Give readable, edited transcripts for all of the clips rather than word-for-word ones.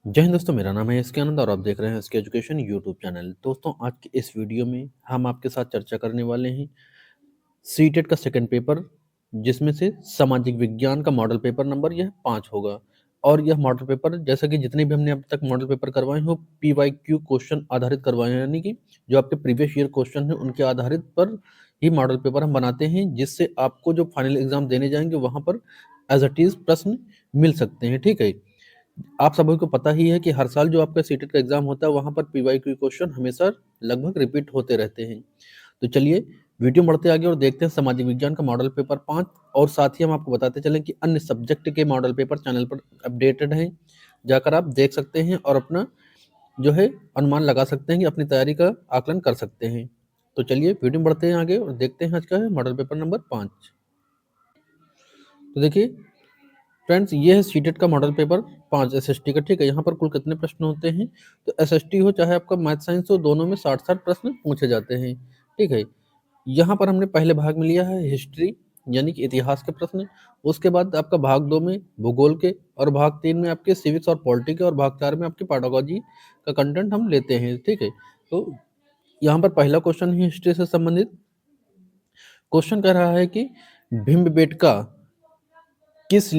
जय हिंद दोस्तों, मेरा नाम है एसके आनंद और आप देख रहे हैं एसके एजुकेशन यूट्यूब चैनल। दोस्तों, आज के इस वीडियो में हम आपके साथ चर्चा करने वाले हैं सीटेट का सेकंड पेपर, जिसमें से सामाजिक विज्ञान का मॉडल पेपर नंबर यह 5 होगा। और यह मॉडल पेपर, जैसा कि जितने भी हमने अब तक मॉडल पेपर करवाए हैं, वो पीवाईक्यू क्वेश्चन आधारित करवाए हैं, यानी कि जो आपके प्रीवियस ईयर क्वेश्चन हैं उनके आधारित पर ही मॉडल पेपर हम बनाते हैं, जिससे आपको जो फाइनल एग्जाम देने जाएंगे वहां पर एज इट इज प्रश्न मिल सकते हैं। ठीक है, आप सभी को पता ही है कि हर साल जो आपका सीटेट का एग्जाम होता है वहां पर पीवाईक्यू क्वेश्चन हमेशा लगभग रिपीट होते रहते हैं। तो चलिए वीडियो बढ़ते आगे और देखते हैं सामाजिक विज्ञान का मॉडल पेपर 5। और साथ ही हम आपको बताते चलें कि अन्य सब्जेक्ट के मॉडल पेपर चैनल पर अपडेटेड हैं, जाकर आप देख सकते हैं और अपना जो है अनुमान लगा सकते हैं कि अपनी तैयारी का आकलन कर सकते हैं। तो चलिए वीडियो बढ़ते हैं आगे और देखते हैं आज का है मॉडल पेपर नंबर 5। तो देखिए फ्रेंड्स, ये है सीटेट का मॉडल पेपर 5 एसएसटी का। ठीक है, यहाँ पर कुल कितने प्रश्न होते हैं? तो एसएसटी हो चाहे आपका मैथ साइंस हो, दोनों में 60-60 प्रश्न पूछे जाते हैं। ठीक है, यहाँ पर हमने पहले भाग में लिया है हिस्ट्री यानी कि इतिहास के प्रश्न। उसके बाद आपका भाग 2 में भूगोल के, और भाग 3 में आपके सिविक्स और पॉलिटी के, और भाग 4 में आपकी पेडागोजी का कंटेंट हम लेते हैं। ठीक है, तो यहाँ पर पहला क्वेश्चन है हिस्ट्री से संबंधित। क्वेश्चन कह रहा है कि भीमबेटका किस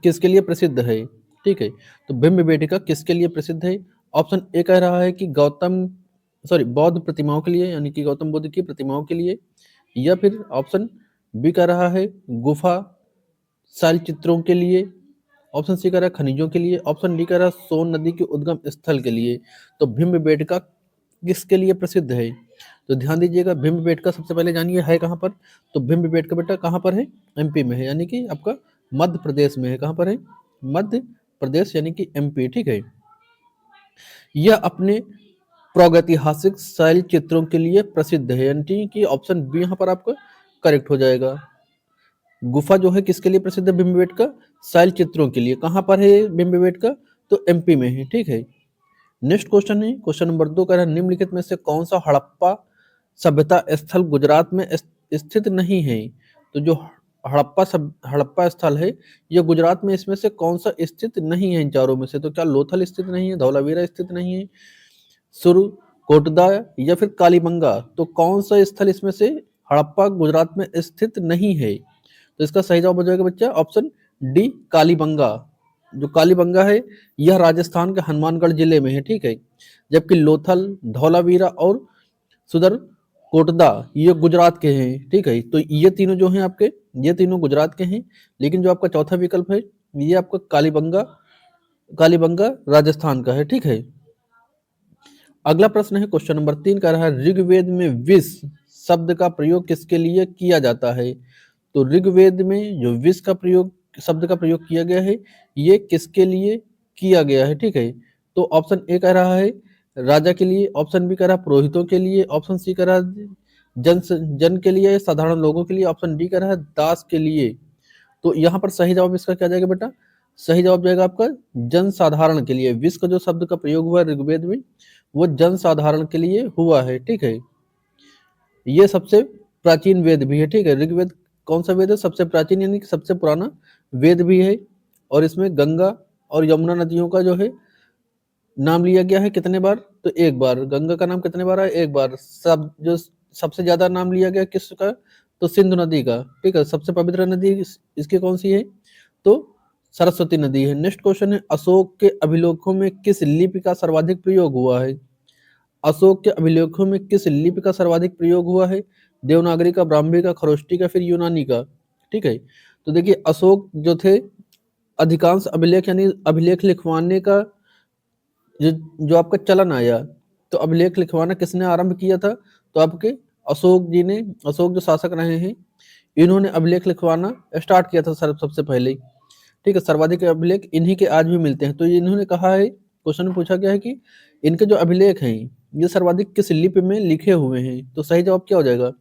किसके लिए प्रसिद्ध है? ठीक है, तो भीमबेटका किसके लिए प्रसिद्ध है? ऑप्शन ए कह रहा है कि बौद्ध प्रतिमाओं के लिए, यानी कि गौतम बुद्ध की प्रतिमाओं के लिए। या फिर ऑप्शन बी कह रहा है गुफा शैल चित्रों के लिए। ऑप्शन सी कह रहा है खनिजों के लिए। ऑप्शन डी कह रहा है सोन नदी के उद्गम स्थल के लिए। तो भीमबेटका किसके लिए प्रसिद्ध है? तो ध्यान दीजिएगा, भीमबेटका सबसे पहले जानिए है कहाँ पर। तो भीमबेटका बेटा कहाँ पर है? एमपी में है, यानी कि आपका मध्य प्रदेश में है। कहाँ पर है? मध्य प्रदेश यानी कि एमपी। ठीक है, यह अपने प्रागैतिहासिक शैल चित्रों के लिए प्रसिद्ध है, यानी कि ऑप्शन बी यहाँ पर आपका करेक्ट हो जाएगा। गुफा जो है किसके लिए प्रसिद्ध है? भीमबेटका शैल चित्रों के लिए। कहाँ पर है भीमबेटका? तो एमपी में है। ठीक है, नेक्स्ट क्वेश्चन है क्वेश्चन नंबर 2 कह रहा है निम्नलिखित में से कौन सा हड़प्पा सभ्यता स्थल गुजरात में स्थित नहीं है? तो जो हड़प्पा स्थल है ये गुजरात में, इसमें से कौन सा स्थित नहीं है इन चारों में से? तो क्या लोथल स्थित नहीं है, धौलावीरा स्थित नहीं है, सुरु कोटदा या फिर कालीबंगा? तो कौन सा स्थल इसमें से हड़प्पा गुजरात में स्थित नहीं है? तो इसका सही जवाब हो जाएगा बच्चा ऑप्शन डी कालीबंगा। जो कालीबंगा है यह राजस्थान के हनुमानगढ़ जिले में है। ठीक है, जबकि लोथल, धौलावीरा और सुदर कोटदा ये गुजरात के हैं। ठीक है, तो ये तीनों जो हैं आपके, ये तीनों गुजरात के हैं। लेकिन जो आपका चौथा विकल्प है ये आपका कालीबंगा कालीबंगा राजस्थान का है। ठीक है, अगला प्रश्न है क्वेश्चन नंबर 3 कह रहा है ऋग्वेद में विष शब्द का प्रयोग किसके लिए किया जाता है? तो ऋग्वेद में जो विष का प्रयोग शब्द का प्रयोग किया गया है ये किसके लिए किया गया है? ठीक है, तो ऑप्शन ए कह रहा है राजा के लिए। ऑप्शन बी कह रहा है पुरोहितों के लिए। ऑप्शन सी कह रहा है जन जन के लिए, साधारण लोगों के लिए। ऑप्शन डी कह रहा है दास के लिए। तो यहाँ पर सही जवाब इसका क्या जाएगा बेटा? सही जवाब जाएगा आपका जन साधारण के लिए। विश्व का जो शब्द का प्रयोग हुआ है ऋग्वेद में वो जन साधारण के लिए हुआ है। ठीक है, ये सबसे प्राचीन वेद भी है। ठीक है, ऋग्वेद कौन सा वेद है? सबसे प्राचीन यानी कि सबसे पुराना वेद भी है। और इसमें गंगा और यमुना नदियों का जो है नाम लिया गया है कितने बार? तो एक बार। गंगा का नाम कितने बार है? एक बार। सबसे ज्यादा नाम लिया गया किसका? तो सिंधु नदी का। ठीक है, सबसे पवित्र नदी इसकी कौन सी है? तो सरस्वती नदी है। नेक्स्ट क्वेश्चन है अशोक के अभिलेखों में किस लिपि का सर्वाधिक प्रयोग हुआ है? अशोक के अभिलेखों में किस लिपि का सर्वाधिक प्रयोग हुआ है? देवनागरी का, ब्राह्मी का, खरोष्टी का, फिर यूनानी का? ठीक है, तो देखिए अशोक जो थे अधिकांश अभिलेख यानी अभिलेख लिखवाने का जो जो आपका चलन आया, तो अभिलेख लिखवाना किसने आरंभ किया था? तो आपके अशोक जी ने। अशोक जो शासक रहे हैं इन्होंने अभिलेख लिखवाना स्टार्ट किया था सबसे पहले। ठीक है, सर्वाधिक अभिलेख इन्हीं के आज भी मिलते हैं। तो ये इन्होंने कहा है, क्वेश्चन में पूछा गया है कि इनके जो अभिलेख हैं ये सर्वाधिक किस लिपि में लिखे हुए हैं? तो सही जवाब क्या हो जाएगा?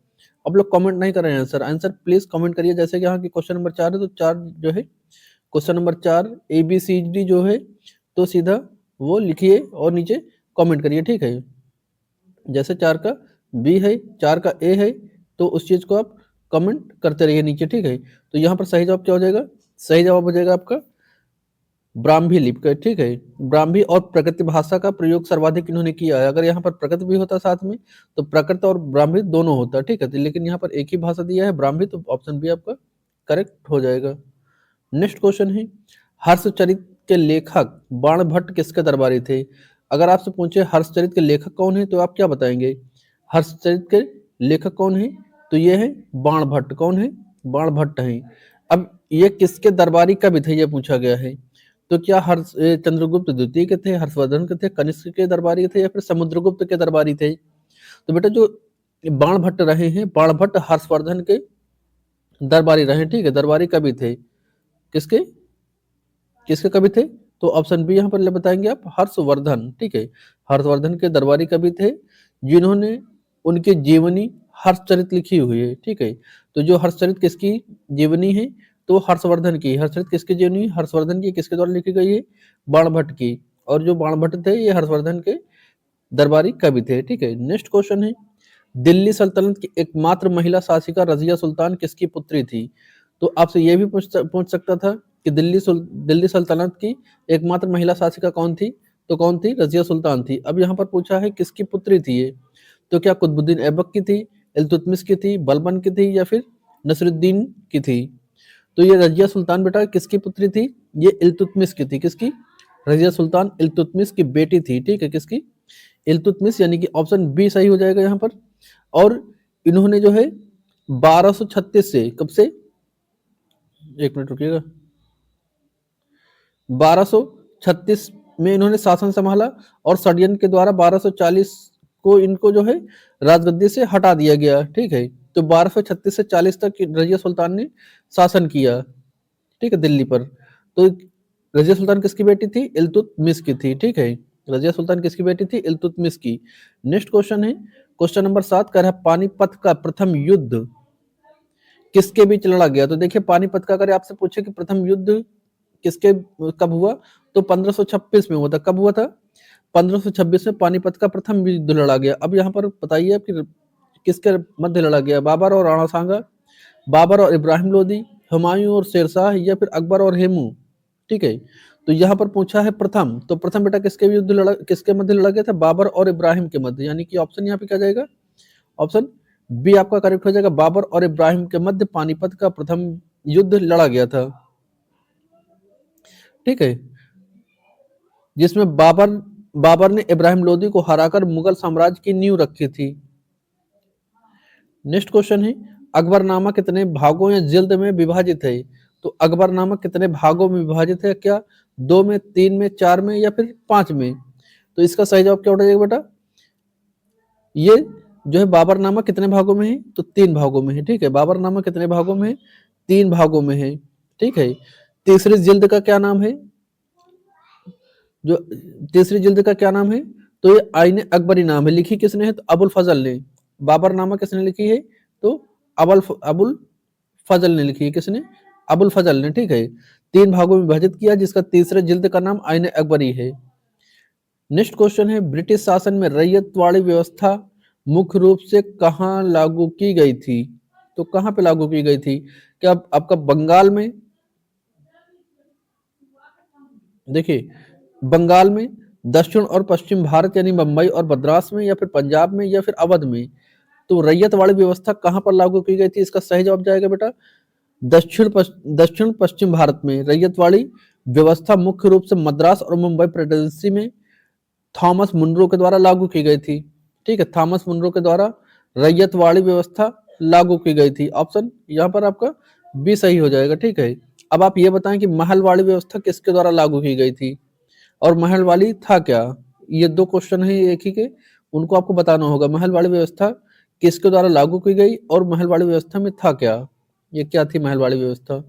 आप लोग कमेंट नहीं कर रहे हैं आंसर। आंसर प्लीज कमेंट करिए। जैसे कि यहाँ की क्वेश्चन नंबर 4 है, तो 4 जो है क्वेश्चन नंबर 4 ABCD जो है तो सीधा वो लिखिए और नीचे कमेंट करिए। ठीक है, जैसे 4 का बी है, 4 का ए है, तो उस चीज को आप कमेंट करते रहिए नीचे। ठीक है, तो यहाँ पर सही जवाब क्या हो जाएगा? सही जवाब हो जाएगा आपका ब्राह्मी लिपि का, ठीक है। ब्राह्मी और प्रकृति भाषा का प्रयोग सर्वाधिक इन्होंने किया है। अगर यहाँ पर प्रकृत भी होता साथ में तो प्रकृत और ब्राह्मी दोनों होता, ठीक है। तो लेकिन यहाँ पर एक ही भाषा दिया है ब्राह्मी, तो ऑप्शन बी आपका करेक्ट हो जाएगा। नेक्स्ट क्वेश्चन है, हर्षचरित के लेखक बाणभट्ट किसके दरबारी थे? अगर आपसे पूछे हर्षचरित के लेखक कौन है तो आप क्या बताएंगे? हर्षचरित के लेखक कौन है? तो ये है बाणभट्ट। कौन है? बाणभट्ट हैं। अब ये किसके दरबारी कवि थे, ये पूछा गया है। तो क्या हर्ष चंद्रगुप्त द्वितीय के थे, हर्षवर्धन के थे, कनिष्क के दरबारी थे, या फिर समुद्रगुप्त के दरबारी थे? तो बेटा जो बाणभट्ट रहे हैं, बाणभट्ट हर्षवर्धन के दरबारी रहे, ठीक है। दरबारी कवि थे। किसके किसके कवि थे? तो ऑप्शन बी यहाँ पर बताएंगे आप, हर्षवर्धन, ठीक है। हर्षवर्धन के दरबारी कवि थे, जिन्होंने उनकी जीवनी हर्षचरित लिखी हुई है, ठीक है। तो जो हर्षचरित किसकी जीवनी है? तो हर्षवर्धन की। हर्षचरित किसकी जीवनी? हर्षवर्धन की। किसके द्वारा लिखी गई है? बाणभट्ट की। और जो बाणभट्ट थे ये हर्षवर्धन के दरबारी कवि थे, ठीक है। नेक्स्ट क्वेश्चन है, दिल्ली सल्तनत की एकमात्र महिला शासिका रजिया सुल्तान किसकी पुत्री थी? तो आपसे यह भी पूछ सकता था कि दिल्ली सल्तनत की एकमात्र महिला शासिका कौन थी? तो कौन थी? रजिया सुल्तान थी। अब यहाँ पर पूछा है किसकी पुत्री थी ये? तो क्या कुतुबुद्दीन ऐबक की थी, इल्तुतमिश की थी, बलबन की थी, या फिर नसरुद्दीन की थी? तो ये रजिया सुल्तान बेटा किसकी पुत्री थी? ये इल्तुतमिश की थी। किसकी? रजिया सुल्तान इल्तुतमिश की बेटी थी, ठीक है। किसकी? इल्तुतमिश, यानी कि ऑप्शन बी सही हो जाएगा यहाँ पर। और इन्होंने जो है 1236 से, कब से, एक मिनट रुकिएगा, 1236 में इन्होंने शासन संभाला और षड्यंत्र के द्वारा 1240 को इनको जो है राजगद्दी से हटा दिया गया, ठीक है। तो 1236 से 40 तक रजिया सुल्तान ने शासन किया, ठीक है, दिल्ली पर। तो रजिया सुल्तान किसकी बेटी थी? इल्तुतमिश की थी, ठीक है। रजिया सुल्तान किसकी बेटी थी? इल्तुतमिश की। नेक्स्ट क्वेश्चन है, क्वेश्चन नंबर 7 का है, पानीपत का प्रथम युद्ध किसके बीच लड़ा गया? तो देखिए पानीपत का अगर आपसे पूछे कि प्रथम युद्ध किसके कब हुआ, तो 1526 में हुआ था। कब हुआ था? 1526 में पानीपत का प्रथम युद्ध लड़ा गया। अब यहाँ पर बताइए आप कि किसके मध्य लड़ा गया? बाबर और राणा सांगा, बाबर और इब्राहिम लोदी, हुमायूं और शेरशाह, या फिर अकबर और हेमू, ठीक है। तो यहाँ पर पूछा है प्रथम, तो प्रथम बेटा किसके मध्य लड़ा गया था? बाबर और इब्राहिम के मध्य, यानी कि ऑप्शन यहाँ पे क्या जाएगा? ऑप्शन बी आपका करेक्ट हो जाएगा। बाबर और इब्राहिम के मध्य पानीपत का प्रथम युद्ध लड़ा गया था, ठीक है। जिसमें बाबर ने इब्राहिम लोदी को हराकर मुगल साम्राज्य की नींव रखी थी। नेक्स्ट क्वेश्चन है, अकबरनामा कितने भागों या जिल्द में विभाजित है? तो अकबरनामा कितने भागों में विभाजित है? क्या 2 में, 3 में, 4 में, या फिर 5 में? तो इसका सही जवाब क्या हो जाएगा बेटा? ये जो है बाबरनामा कितने भागों में है? तो 3 भागों में है, ठीक है। बाबरनामा कितने भागों में है? 3 भागों में है, ठीक है। तीसरी जिल्द का क्या नाम है? जो तीसरी जिल्द का क्या नाम है? तो ये आईने अकबरी नाम है। लिखी किसने है? तो अबुल फजल ने। बाबरनामा किसने लिखी है? तो अबुल फजल ने लिखी है। किसने? अबुल फजल ने, ठीक है। 3 भागों में विभाजित किया, जिसका तीसरे जिल्द का नाम आईने अकबरी है। नेक्स्ट क्वेश्चन है, ब्रिटिश शासन में रैयतवाड़ी व्यवस्था मुख्य रूप से कहाँ लागू की गई थी? तो कहाँ पे लागू की गई थी? क्या आपका बंगाल में, देखिए बंगाल में, दक्षिण और पश्चिम भारत यानी मुंबई और मद्रास में, या फिर पंजाब में, या फिर अवध में? तो रैयतवाड़ी व्यवस्था कहाँ पर लागू की गई थी? इसका सही जवाब जाएगा बेटा दक्षिण पश्चिम भारत में। रैयतवाड़ी व्यवस्था मुख्य रूप से मद्रास और मुंबई प्रेसिडेंसी में थॉमस मुनरो के द्वारा लागू की गई थी, ठीक है। थॉमस मुनरो के द्वारा रैयतवाड़ी व्यवस्था लागू की गई थी। ऑप्शन यहाँ पर आपका बी सही हो जाएगा, ठीक है। अब आप ये बताएं कि महलवाड़ी व्यवस्था किसके द्वारा लागू की गई थी और महलवाड़ी था क्या? ये 2 क्वेश्चन है एक ही के, उनको आपको बताना होगा। महलवाड़ी व्यवस्था किसके द्वारा लागू की गई और महलवाड़ी व्यवस्था में था क्या? ये क्या थी महलवाड़ी व्यवस्था?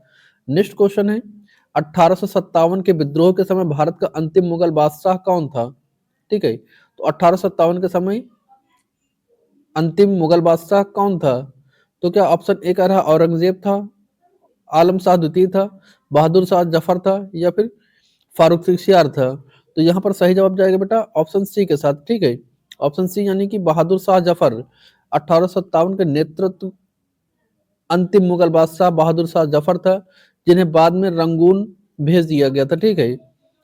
नेक्स्ट क्वेश्चन है, 1857 के विद्रोह के समय भारत का अंतिम मुगल बादशाह कौन था? ठीक है, तो 1857 के समय अंतिम मुगल बादशाह कौन था? तो क्या ऑप्शन ए कह रहा औरंगजेब था, आलम शाह द्वितीय था, बहादुर शाह जफर था, या फिर फारूक सियार था? तो यहाँ पर सही जवाब जाएगा बेटा ऑप्शन सी के साथ, ठीक है। ऑप्शन सी यानी कि बहादुर शाह जफर 1857 के नेतृत्व अंतिम मुगल बादशाह बहादुर शाह जफर था, जिन्हें बाद में रंगून भेज दिया गया था, ठीक है।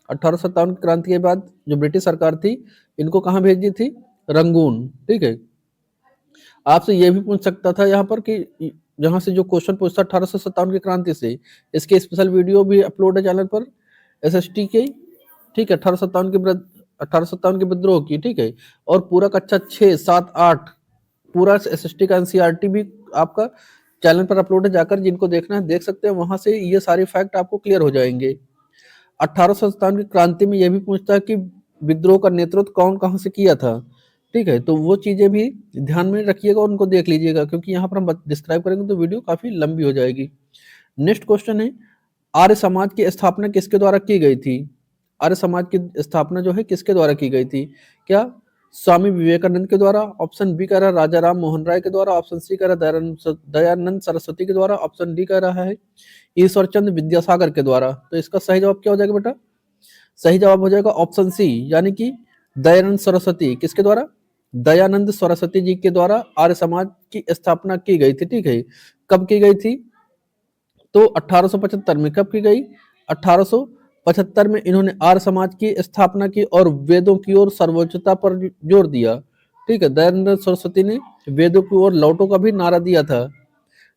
1857 की क्रांति के बाद जो ब्रिटिश सरकार थी, इनको कहाँ भेज दी थी? रंगून। ठीक है। आपसे ये भी पूछ सकता था यहाँ पर कि यहाँ से जो क्वेश्चन पूछता 1857 की क्रांति से, इसके स्पेशल वीडियो भी अपलोड है चैनल पर एसएसटी के। ठीक है, 1857 के विद्रोह की। ठीक है, और पूरा कक्षा 6, 7, 8 पूरा एसएसटी का एनसीईआरटी भी आपका चैनल पर अपलोड है, जाकर जिनको देखना है देख सकते हैं, वहां से ये सारे फैक्ट आपको क्लियर हो जाएंगे। 1857 की क्रांति में यह भी पूछता है कि विद्रोह का नेतृत्व कौन कहां से किया था। ठीक है, तो वो चीजें भी ध्यान में रखिएगा और उनको देख लीजिएगा, क्योंकि यहाँ पर हम डिस्क्राइब करेंगे तो वीडियो काफी लंबी हो जाएगी। नेक्स्ट क्वेश्चन है, आर्य समाज की स्थापना किसके द्वारा की गई थी? आर्य समाज की स्थापना जो है किसके द्वारा की गई थी? क्या स्वामी विवेकानंद के द्वारा? ऑप्शन बी कह रहा है राजा राम मोहन राय के द्वारा। ऑप्शन सी कह रहा है दयानंद सरस्वती के द्वारा। ऑप्शन डी कह रहा है ईश्वर चंद्र विद्यासागर के द्वारा। तो इसका सही जवाब क्या हो जाएगा बेटा? सही जवाब हो जाएगा ऑप्शन सी, यानी कि दयानंद सरस्वती। किसके द्वारा? दयानंद सरस्वती जी के द्वारा आर्य समाज की स्थापना की गई थी। ठीक है, कब की गई थी? तो 1875 में। कब की गई? 1875 में इन्होंने आर्य समाज की स्थापना की और वेदों की ओर सर्वोच्चता पर जोर दिया। ठीक है, दयानंद सरस्वती ने वेदों की ओर लौटो का भी नारा दिया था।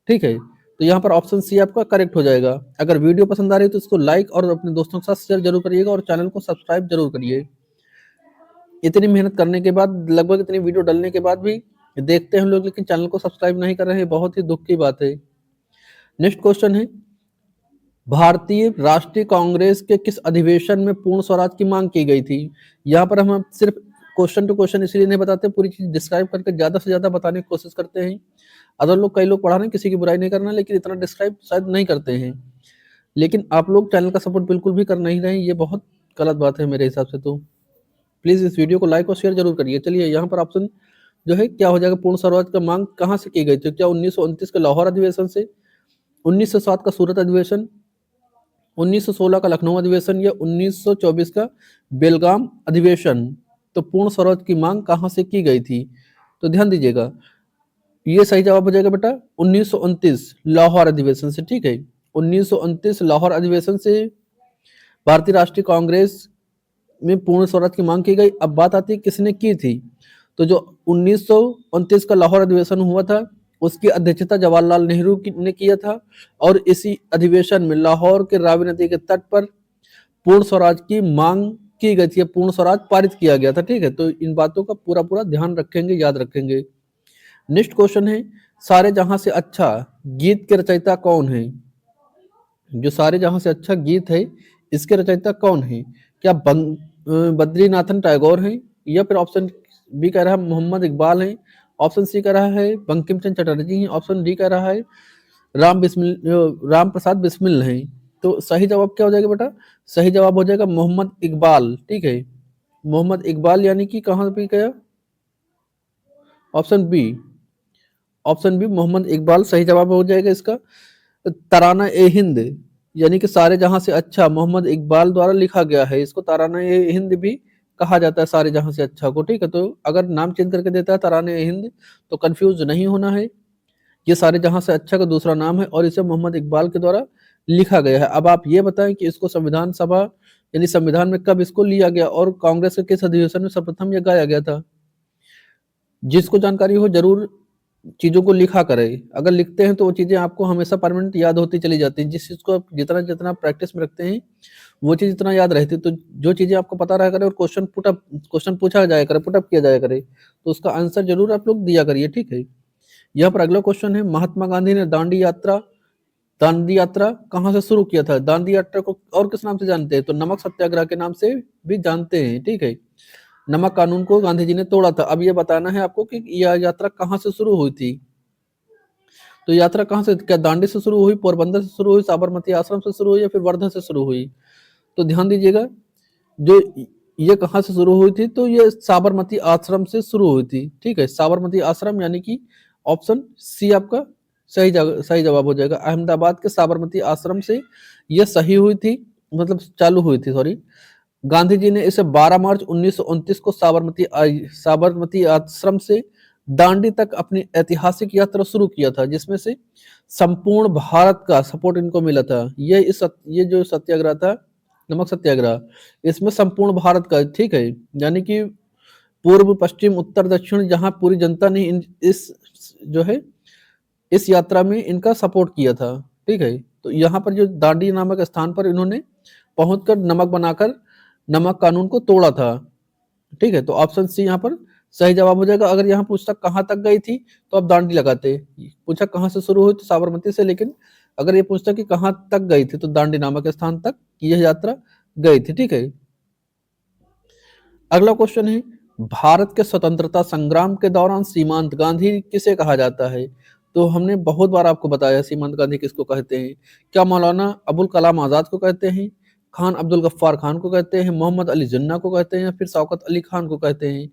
ठीक है, तो यहाँ पर ऑप्शन सी आपका करेक्ट हो जाएगा। अगर वीडियो पसंद आ रही है तो इसको लाइक और अपने दोस्तों के साथ शेयर जरूर करिएगा और चैनल को सब्सक्राइब जरूर करिए। इतनी मेहनत करने के बाद, लगभग इतनी वीडियो डालने के बाद भी देखते हैं लोग लेकिन चैनल को सब्सक्राइब नहीं कर रहे हैं, बहुत ही दुख की बात है। नेक्स्ट क्वेश्चन है, भारतीय राष्ट्रीय कांग्रेस के किस अधिवेशन में पूर्ण स्वराज की मांग की गई थी? यहाँ पर हम सिर्फ क्वेश्चन टू क्वेश्चन इसलिए नहीं बताते, पूरी चीज डिस्क्राइब करके ज्यादा से ज्यादा बताने की कोशिश करते हैं। अदर लोग, कई लोग पढ़ा रहे हैं, किसी की बुराई नहीं करना, लेकिन इतना डिस्क्राइब शायद नहीं करते हैं। लेकिन आप लोग चैनल का सपोर्ट बिल्कुल भी कर नहीं रहे हैं, ये बहुत गलत बात है मेरे हिसाब से। तो प्लीज इस वीडियो को लाइक और शेयर जरूर करिए। चलिए, यहाँ पर ऑप्शन जो है क्या हो जाएगा? पूर्ण स्वराज का मांग कहाँ से की गई थी? क्या 1929 के लाहौर अधिवेशन से, 1907 का सूरत अधिवेशन, 1916 का लखनऊ अधिवेशन, या 1924 का बेलगाम अधिवेशन? तो पूर्ण स्वराज की मांग कहाँ से की गई थी? तो ध्यान दीजिएगा, ये सही जवाब हो जाएगा बेटा 1929 लाहौर अधिवेशन से। ठीक है, 1929 लाहौर अधिवेशन से भारतीय राष्ट्रीय कांग्रेस में पूर्ण स्वराज की मांग की गई। अब बात आती है किसने की थी? तो जो 1929 का लाहौर अधिवेशन हुआ था, उसकी अध्यक्षता जवाहरलाल नेहरू ने किया था, और इसी अधिवेशन में लाहौर के रावी नदी के तट पर पूर्ण स्वराज की मांग की गई थी, पूर्ण स्वराज पारित किया गया था। ठीक है, तो इन बातों का पूरा पूरा ध्यान रखेंगे, याद रखेंगे। नेक्स्ट क्वेश्चन है, सारे जहां से अच्छा गीत के रचयिता कौन है? जो सारे जहां से अच्छा गीत है, इसके रचयिता कौन है? क्या बद्रीनाथन टैगोर हैं, या फिर ऑप्शन बी कह रहा है मोहम्मद इकबाल हैं, ऑप्शन सी कह रहा है बंकिम चंद्र चटर्जी हैं, ऑप्शन डी कह रहा है राम प्रसाद बिस्मिल हैं? तो सही जवाब क्या हो जाएगा बेटा? सही जवाब हो जाएगा मोहम्मद इकबाल। ठीक है, मोहम्मद इकबाल, यानी कि कहाँ पे गया? Option B, option B Mohammad Iqbal सही जवाब हो जाएगा इसका। तराना ए हिंद, यानी कि सारे जहां से अच्छा मोहम्मद इकबाल द्वारा लिखा गया है, इसको तराना ए हिंद भी कहा जाता है, सारे जहां से अच्छा को। ठीक है, तो अगर नाम चेंज करके देता है तराना ए हिंद तो कंफ्यूज नहीं होना है, ये सारे जहां से अच्छा का दूसरा नाम है और इसे मोहम्मद इकबाल के द्वारा लिखा गया है। अब आप ये बताएं कि इसको संविधान सभा यानी संविधान में कब इसको लिया गया और कांग्रेस के किस अधिवेशन में सर्वप्रथम यह गाया गया था? जिसको जानकारी हो जरूर चीजों को लिखा करें। अगर लिखते हैं तो वो चीजें आपको हमेशा परमानेंट याद होती चली जाती है। जिस चीज को आप जितना जितना प्रैक्टिस में रखते हैं वो चीज इतना याद रहती है। तो जो चीजें आपको पता रहा करे और क्वेश्चन पूछा जाया करे, पुटअप किया जाया करे, तो उसका आंसर जरूर आप लोग दिया करिए। ठीक है, यहाँ पर अगला क्वेश्चन है, महात्मा गांधी ने दांडी यात्रा कहाँ से शुरू किया था? दांडी यात्रा को और किस नाम से जानते हैं? तो नमक सत्याग्रह के नाम से भी जानते हैं। ठीक है, नमक कानून को गांधी जी ने तोड़ा था। अब ये बताना है आपको कि यह यात्रा कहाँ से शुरू हुई थी। तो यात्रा कहाँ से, क्या दांडी से शुरू हुई, पोरबंदर से शुरू हुई, साबरमती आश्रम से शुरू हुई, या फिर वर्धा से शुरू हुई? तो ध्यान दीजिएगा, जो ये कहाँ से शुरू हुई थी, तो ये साबरमती आश्रम से शुरू हुई थी। ठीक है, साबरमती आश्रम, यानी कि ऑप्शन सी आपका सही जवाब हो जाएगा। अहमदाबाद के साबरमती आश्रम से यह सही हुई थी, मतलब चालू हुई थी, सॉरी। गांधी जी ने इसे 12 मार्च 1929 को साबरमती आश्रम से दांडी तक अपनी ऐतिहासिक यात्रा शुरू किया था, जिसमें से संपूर्ण भारत का सपोर्ट इनको मिला था। ये जो सत्याग्रह था नमक सत्याग्रह, इसमें संपूर्ण भारत का, ठीक है, यानी कि पूर्व पश्चिम उत्तर दक्षिण जहां पूरी जनता ने इस जो है इस यात्रा में इनका सपोर्ट किया था, ठीक है। तो यहाँ पर जो दांडी नामक स्थान पर इन्होंने पहुंचकर नमक बनाकर नमक कानून को तोड़ा था, ठीक है। तो ऑप्शन सी यहाँ पर सही जवाब हो जाएगा। अगर यहाँ पूछता कहाँ तक गई थी तो आप दांडी लगाते, पूछा कहाँ से शुरू हुई तो साबरमती से, लेकिन अगर ये पूछता कि कहाँ तक गई थी तो दांडी नामक स्थान तक यह यात्रा गई थी, ठीक है। अगला क्वेश्चन है, भारत के स्वतंत्रता संग्राम के दौरान सीमांत गांधी किसे कहा जाता है? तो हमने बहुत बार आपको बताया सीमांत गांधी किसको कहते हैं। क्या मौलाना अबुल कलाम आजाद को कहते हैं, खान अब्दुल गफ्फार खान को कहते हैं, मोहम्मद अली जिन्ना को कहते हैं, या फिर शौकत अली खान को कहते हैं?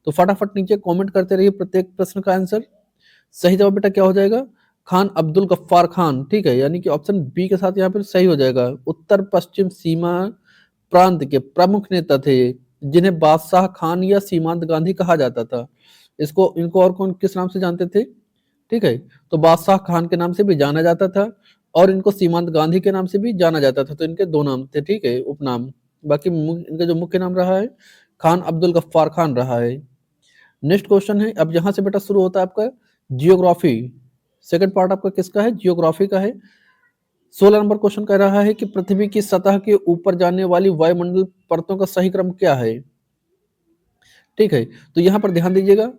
तो फटाफट नीचे कमेंट करते रहिए प्रत्येक प्रश्न का आंसर। सही जवाब बेटा क्या हो जाएगा? खान अब्दुल गफ्फार खान, ठीक है, यानी कि ऑप्शन बी के साथ यहाँ पर सही हो जाएगा। उत्तर पश्चिम सीमा प्रांत के प्रमुख नेता थे जिन्हें बादशाह खान या सीमांत गांधी कहा जाता था। इसको इनको और कौन किस नाम से जानते थे, ठीक है, तो बादशाह खान के नाम से भी जाना जाता था और इनको सीमांत गांधी के नाम से भी जाना जाता था। तो इनके दो नाम थे, ठीक है, उपनाम। बाकी इनका जो मुख्य नाम रहा है खान अब्दुल गफ्फार खान रहा है। नेक्स्ट क्वेश्चन है, अब यहां से बेटा शुरू होता है आपका जियोग्राफी। सेकंड पार्ट आपका किसका है? जियोग्राफी का है। 16 नंबर क्वेश्चन कह रहा है कि पृथ्वी की सतह के ऊपर जाने वाली वायुमंडल परतों का सही क्रम क्या है, ठीक है। तो यहां पर ध्यान दीजिएगा,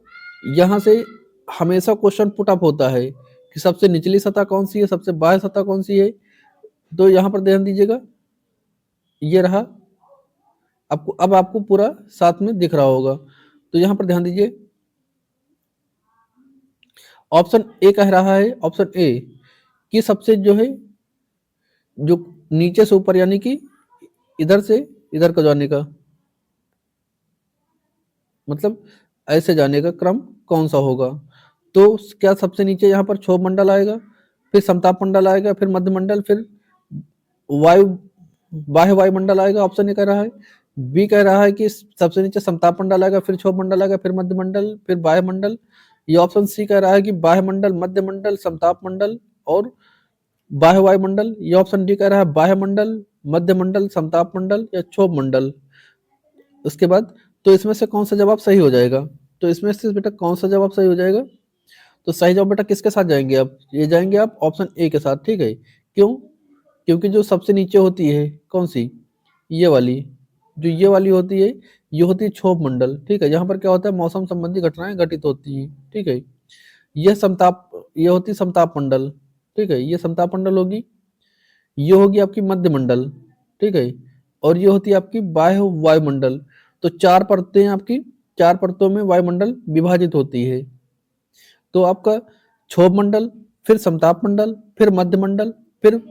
यहां से हमेशा क्वेश्चन पुट अप होता है कि सबसे निचली सतह कौन सी है, सबसे बाह्य सतह कौन सी है। तो यहां पर ध्यान दीजिएगा, ये रहा आपको, अब आपको पूरा साथ में दिख रहा होगा। तो यहां पर ध्यान दीजिए, ऑप्शन ए कह रहा है, ऑप्शन ए कि सबसे जो है जो नीचे से ऊपर यानी कि इधर से इधर का जाने का मतलब ऐसे जाने का क्रम कौन सा होगा। तो क्या सबसे नीचे यहाँ पर क्षोभ मंडल आएगा, फिर समताप मंडल आएगा, फिर मध्य मंडल, फिर वायु बाह्य वायुमंडल आएगा? ऑप्शन ए कह रहा है। बी कह रहा है कि सबसे नीचे समताप मंडल आएगा, फिर क्षोभ मंडल आएगा, फिर मध्य मंडल, फिर बाह्य मंडल। ये ऑप्शन सी कह रहा है कि बाह्य मंडल, मध्य मंडल, समताप मंडल और बाह्य वायुमंडल। ये ऑप्शन डी कह रहा है बाह्य मंडल, मध्य मंडल, समताप मंडल या क्षोभ मंडल। उसके बाद तो इसमें से कौन सा जवाब सही हो जाएगा? तो इसमें से बेटा कौन सा जवाब सही हो जाएगा? तो सही जवाब बेटा किसके साथ जाएंगे आप? ये जाएंगे आप ऑप्शन ए के साथ, ठीक है। क्यों? क्योंकि जो सबसे नीचे होती है कौन सी, ये वाली, जो ये वाली होती है ये होती है क्षोभ मंडल, ठीक है। यहाँ पर क्या होता है, मौसम संबंधी घटनाएं घटित होती है, ठीक है। यह समताप, ये होती समताप मंडल, ठीक है, ये समताप मंडल होगी। ये होगी आपकी मध्य मंडल, ठीक है, और ये होती है आपकी बाह्य वायुमंडल। तो चार परतें आपकी, चार परतों में वायुमंडल विभाजित होती है। तो आपका क्षोभ मंडल, फिर समताप मंडल, फिर मध्य मंडल, फिर